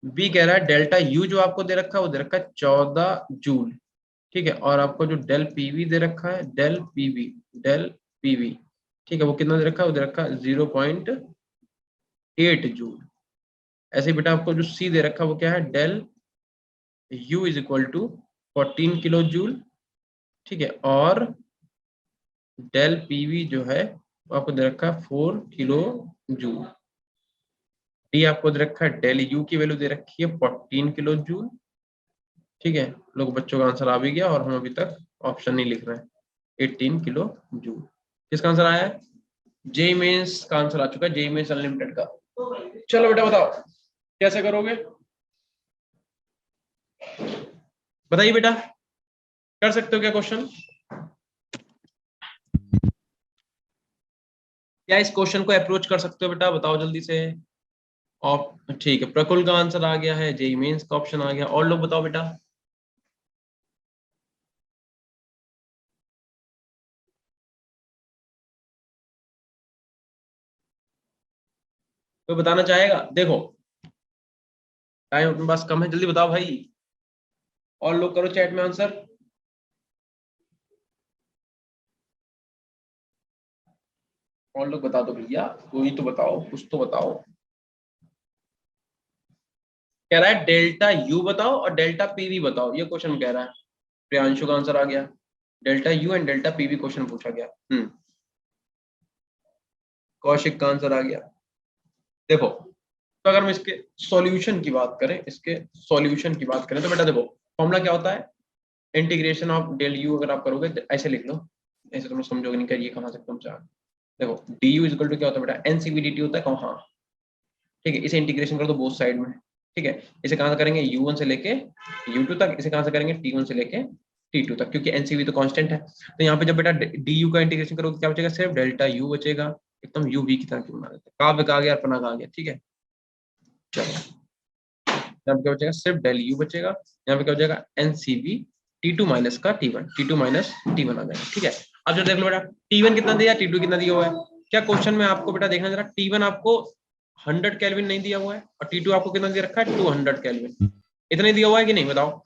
बी कह रहा है डेल्टा यू जो आपको दे रखा है वो दे रखा है 14 जूल, ठीक है। और आपको जो डेल पीवी दे रखा है, डेल पीवी, ठीक है, वो कितना दे रखा है, वो दे रखा है 0.8 जूल। ऐसे ही बेटा आपको जो सी दे रखा है वो क्या है, del U is equal to 14 kilo joule, ठीक है। और डेल पीवी जो है वो आपको दे रखा है 4 किलो जूल। डी आपको दे रखा है डेल यू की वैल्यू दे रखी है 14 किलो जूल, ठीक है। लोग बच्चों का आंसर आ भी गया और हम अभी तक ऑप्शन नहीं लिख रहे हैं, 18 किलो जूल। किसका आंसर आया है, जेई मेंस का आंसर आ चुका है, जेई मेंस अनलिमिटेड का। चलो बेटा बताओ कैसे करोगे, बताइए बेटा, कर सकते हो क्या क्वेश्चन, क्या इस क्वेश्चन को अप्रोच कर सकते हो बेटा, बताओ जल्दी से। ठीक है, प्रकुल का आंसर आ गया है, जेई मेंस का ऑप्शन आ गया, और लोग बताओ बेटा। कोई बताना चाहेगा, देखो टाइम अपने पास कम है, जल्दी बताओ भाई, और लोग करो चैट में आंसर। और लोग बता दो भैया, कोई तो बताओ, कुछ तो बताओ। कह रहा है डेल्टा यू बताओ और डेल्टा पीवी बताओ, ये क्वेश्चन कह रहा है। प्रियांशु का आंसर आ गया, delta U and delta PV question पूछा गया। कौशिक का आंसर आ गया। देखो तो अगर हम इसके सॉल्यूशन की बात करें, तो बेटा देखो फॉर्मूला क्या होता है, इंटीग्रेशन ऑफ डेल यू अगर आप करोगे तो ऐसे लिख लो, ऐसे तुम समझोगे नहीं, करिए कहाँ से तुम चाह। देखो डी यू इक्वल टू क्या होता है बेटा, एनसीवी डी टी होता है कहाँ, हाँ ठीक है। इसे इंटीग्रेशन कर दो बोथ साइड में, ठीक है। इसे कहाँ से करेंगे, u1 से लेके u2 तक, इसे कहाँ से करेंगे t1 से लेके t2 तक, क्योंकि एनसीवी तो कांस्टेंट है। तो यहाँ पे जब बेटा du का इंटीग्रेशन करोगे क्या बचेगा, सिर्फ डेल्टा u बचेगा, एकदम u v की तरह क्यों बना देते, काव्य का आ गया, अर्पणा का आ गया, ठीक है। चलो यहाँ पे क्या बचेगा, सिर्फ डेल u बचेगा, यहाँ पे क्या हो जाएगा एनसीवी t2 माइनस का t1, t2 माइनस t1 आ जाएगा, ठीक है। अब जो देख लो बेटा t1 कितना दिया, t2 कितना दिया हुआ है, क्या क्वेश्चन में आपको बेटा देखना जरा, t1 आपको 100 केल्विन नहीं दिया हुआ है और T2 आपको कितना दिया रखा है 200 केल्विन, इतना ही दिया हुआ है कि नहीं बताओ।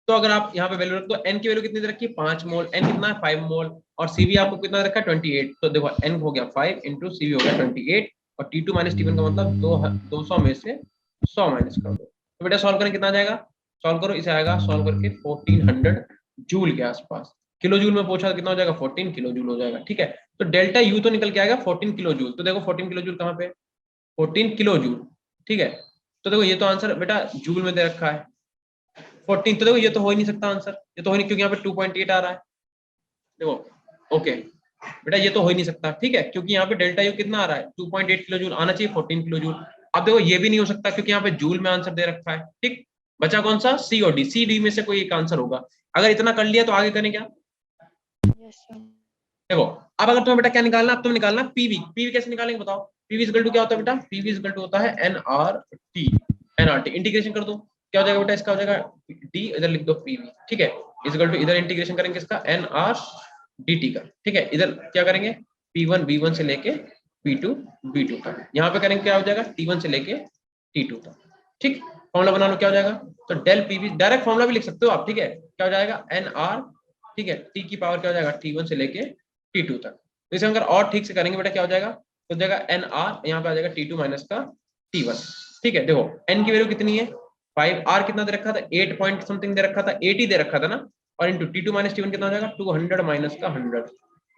तो अगर आप यहाँ पे वैल्यू रख दो, n की वैल्यू कितनी दे रखी है 5 मोल, n कितना है 5 मोल, और CV आपको कितना दे रखा है 28, तो देखो n हो गया 5 इंटू CV हो गया 28, और T2 माइनस T1 का मतलब 200 में से 100 माइनस कर दो, तो बेटा सॉल्व करें कितना आ जाएगा, सॉल्व करो, इसे आएगा सॉल्व करके 1400 जूल के आसपास। किलो जूल में पूछा कितना हो जाएगा 14 किलो जूल हो जाएगा। ठीक है, तो डेल्टा यू तो निकल के आएगा 14 किलो जूल, तो देखो 14 किलो जूल कहाँ पे, 14 किलो जूल। ठीक है, तो देखो ये तो आंसर बेटा जूल में दे रखा है 14, तो देखो ये तो हो ही नहीं सकता आंसर, ये तो हो नहीं, क्योंकि यहाँ पे 2.8 आ रहा है। देखो ओके बेटा ये तो हो ही नहीं सकता, ठीक है, क्योंकि यहाँ पे डेल्टा यू कितना आ रहा है 2.8 किलो जूल, आना चाहिए 14 किलो जूल। अब देखो ये भी नहीं हो सकता क्योंकि यहाँ पे जूल में आंसर दे रखा है। ठीक, बचा कौन सा, सी और डी, सी डी में से कोई एक आंसर होगा। अगर इतना कर लिया तो आगे करें क्या, देखो अब अगर तुम्हें बेटा क्या निकालना, अब तुम्हें निकालना पीवी। पीवी कैसे निकालेंगे बताओ, पीवी इक्वल टू क्या होता है बेटा, पीवी इक्वल टू होता है एनआरटी, एनआरटी इंटीग्रेशन कर दो, क्या हो जाएगा बेटा, इसका हो जाएगा डी, इधर लिख दो पीवी। ठीक है, इक्वल टू इधर इंटीग्रेशन करेंगे इसका एनआर डी का। ठीक है, इधर क्या करेंगे P1 B1 से लेके P2 B2 तक, यहाँ पे करेंगे क्या हो जाएगा T1 से लेके T2 तक। ठीक, फॉर्मूला बना लो क्या हो जाएगा, तो डेल पीवी, डायरेक्ट फॉर्मूला भी लिख सकते हो आप। ठीक है, क्या हो जाएगा एन आर, ठीक है, टी की पावर क्या हो जाएगा T1 से लेके T2 तक। तो इसे अगर और ठीक से करेंगे बेटा क्या हो जाएगा, तो हो जाएगा एन आर, यहाँ पे आ जाएगा T2 माइनस का T1। ठीक है, देखो एन की वैल्यू कितनी है 5, आर कितना दे रखा था 8 पॉइंट समथिंग दे रखा था, 80 दे रखा था ना, और इंटू T2 माइनस T1 कितना हो जाएगा 200 माइनस का 100,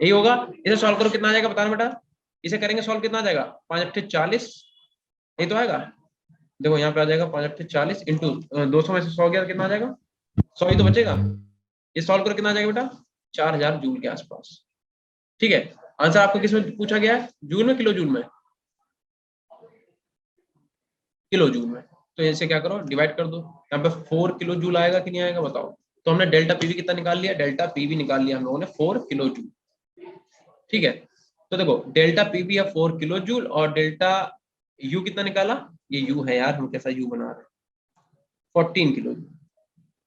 यही होगा। इसे सॉल्व करो कितना आ जाएगा बताना बेटा, इसे करेंगे सॉल्व कितना आ जाएगा 5 8 40, यही तो आएगा। देखो यहाँ पे आ जाएगा 5 8 40 इंटू 200 में से 100 गया कितना आ जाएगा 100 ही तो बचेगा। ये सॉल्व करो कितना आ जाएगा बेटा 4000 जूल के आसपास। ठीक है, आंसर आपको किस में पूछा गया है, जूल में किलो जूल में, किलो जूल में। तो इसे क्या करो डिवाइड कर दो, यहाँ पे 4 किलो जूल आएगा कि नहीं आएगा बताओ। तो हमने डेल्टा पीवी कितना निकाल लिया, डेल्टा पीवी निकाल लिया हम लोगों ने 4 किलो जूल। ठीक है, तो देखो डेल्टा पीवी है 4 किलो जूल, और डेल्टा यू कितना निकाला, ये यू है यार, हम कैसा यू बना रहे हैं 14 किलो जूल।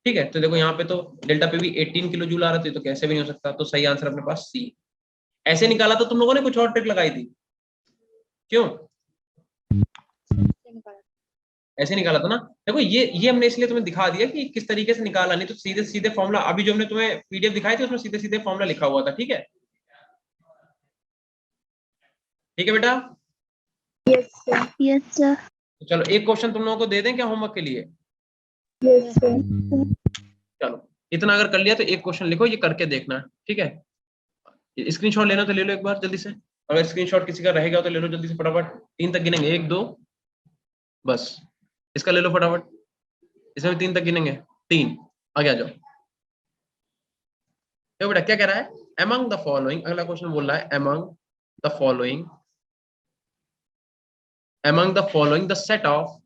ठीक है, तो देखो यहाँ पे तो डेल्टा पीवी 18 किलो जूल आ रहा था, तो कैसे भी नहीं हो सकता, तो सही आंसर अपने पास सी। ऐसे निकाला तो तुम लोगों ने कुछ और ट्रिक लगाई थी, क्यों ऐसे निकाला था ना। देखो ये हमने इसलिए तुम्हें दिखा दिया कि किस तरीके से निकाला, नहीं तो सीधे सीधे फॉर्मूला, अभी जो हमने तुम्हें पीडीएफ दिखाई थी उसमें सीधे सीधे फॉर्मूला लिखा हुआ था। ठीक है, ठीक है बेटा, Yes, sir. Yes, sir. तो चलो एक क्वेश्चन तुम लोगों को दे दें क्या होमवर्क के लिए, Yes, sir. चलो इतना अगर कर लिया तो एक क्वेश्चन लिखो, ये करके देखना। ठीक है, स्क्रीनशॉट लेना तो ले लो एक बार जल्दी से, अगर स्क्रीनशॉट किसी का रहेगा तो ले लो जल्दी से फटाफट, 3 तक गिनेंगे 1 2, बस इसका ले लो फटाफट, इसमें भी 3 तक गिनेंगे, 3, आगे आ जाओ। देखो बेटा क्या कह रहा है, among the following, अगला क्वेश्चन बोल रहा है among the following, among the following the set of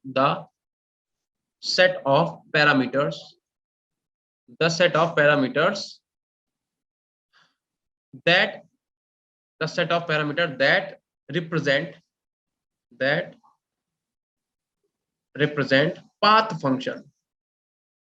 parameters, the set of parameters that the set of parameters that represent path function,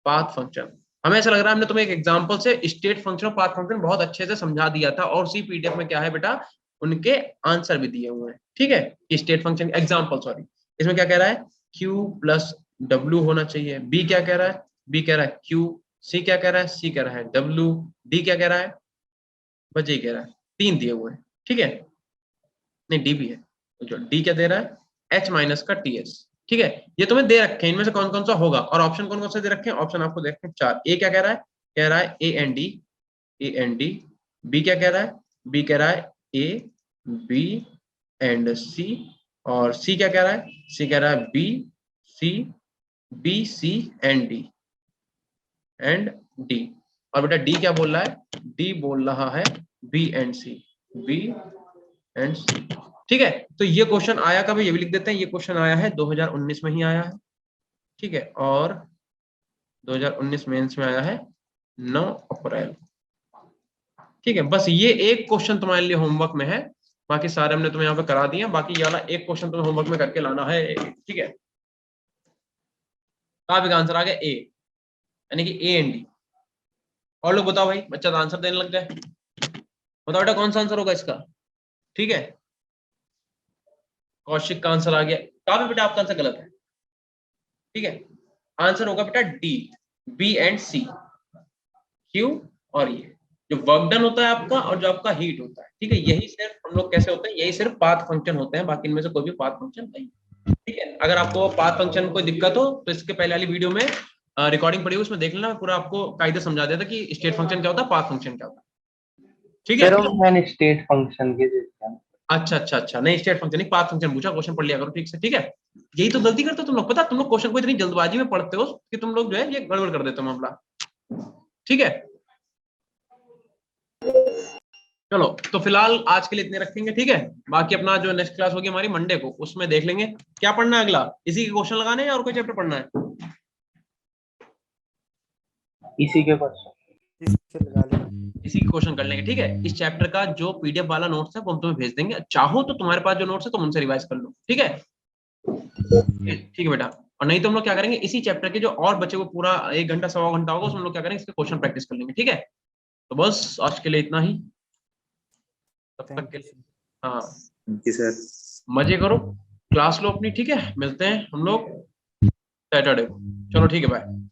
path function। हमें ऐसा लग रहा है हमने तुम्हें एक एग्जांपल से स्टेट फंक्शन और पाथ फंक्शन बहुत अच्छे से समझा दिया था, और उसी पीडीएफ में क्या है बेटा उनके आंसर भी दिए हुए हैं। ठीक है, स्टेट फंक्शन एग्जांपल, सॉरी, इसमें क्या कह रहा है q प्लस w होना चाहिए, b क्या कह रहा है, b कह रहा है q, c क्या कह रहा है, c कह रहा है w, d क्या कह रहा है, बस ये कह रहा है, 3 दिए हुए हैं। ठीक है, नहीं डी भी है, जो डी क्या दे रहा है h माइनस का ts। ठीक है, ये तुम्हें दे रखे हैं, इनमें से कौन कौन सा होगा, और ऑप्शन कौन कौन से दे रखे हैं, ऑप्शन आपको दे रखे हैं 4। ए क्या कह रहा है A and D, A and D, B क्या कह रहा है, बी कह रहा है ए बी एंड सी, और सी क्या कह रहा है, सी कह रहा है B C and D and D, और बेटा डी क्या बोल रहा है, डी बोल रहा है B and C, B and C. ठीक है, तो ये क्वेश्चन आया कब, ये भी लिख देते हैं, ये क्वेश्चन आया है 2019 में ही आया है। ठीक है, और 2019 मेंस में आया है 9 अप्रैल। ठीक है, बस ये एक क्वेश्चन तुम्हारे लिए होमवर्क में है, बाकी सारे हमने तुम्हें यहाँ पे करा दिए, बाकी ये वाला एक क्वेश्चन तुम्हें होमवर्क में करके लाना है। ठीक है, आप एक आंसर आ गया ए, यानी कि ए एंड डी। और लोग बताओ भाई, बच्चा आंसर देने लग गए, बताओ बेटा कौन सा आंसर होगा इसका। ठीक है, कौशिक का आंसर आ गया, कहा बेटा आपका आंसर गलत है। ठीक है, आंसर होगा बेटा D, B and C. Q और ये जो वर्क डन होता है आपका और जो आपका हीट होता है, ठीक है, यही सिर्फ हम लोग कैसे होते हैं, यही सिर्फ पाथ फंक्शन होते हैं, बाकी इनमें से कोई भी पाथ फंक्शन नहीं, ठीक है। अगर आपको पाथ फंक्शन कोई दिक्कत हो तो इसके पहले वाली वीडियो में रिकॉर्डिंग पड़ी, उसमें देख लेना, पूरा आपको कायदे समझा देता कि स्टेट फंक्शन क्या होता है, पाथ फंक्शन क्या होता है, ठीक है। सर मैंने स्टेट फंक्शन के देखा। अच्छा, नहीं स्टेट फंक्शन नहीं, पाथ फंक्शन पूछा, क्वेश्चन पढ़ लिया करो ठीक से, ठीक है। यही तो गलती करते हो तुम लोग, पता तुम लोग क्वेश्चन को इतनी जल्दबाजी में पढ़ते हो कि तुम लोग जो है ये गड़बड़ कर देते हो मामला, ठीक है। चलो तो फिलहाल आज के लिए इतने रखेंगे, ठीक है। बाकी अपना जो नेक्स्ट क्लास होगी हमारी मंडे को, उसमें देख लेंगे क्या पढ़ना है अगला, इसी के क्वेश्चन लगाने हैं और कोई चैप्टर पढ़ना है। इसी के क्वेश्चन इसी के क्वेश्चन कर लेंगे, ठीक है। इस चैप्टर का जो पीडीएफ वाला नोट्स है वो हम तुम्हें भेज देंगे, चाहो तो तुम्हारे पास जो नोट्स है तुम उनसे रिवाइज कर लो, ठीक है। ठीक है बेटा, और नहीं तो हम लोग क्या करेंगे, इसी चैप्टर के जो और बच्चे को पूरा 1 घंटा 1.25 घंटा होगा, उसमें हम लोग क्या करेंगे, इसके क्वेश्चन प्रैक्टिस कर लेंगे, ठीक है। तो बस आज के लिए इतना ही, तब तक के लिए हाँ जी सर। मजे करो, क्लास लो अपनी, ठीक है। मिलते हैं हम लोग सैटरडे को, चलो ठीक है, बाय।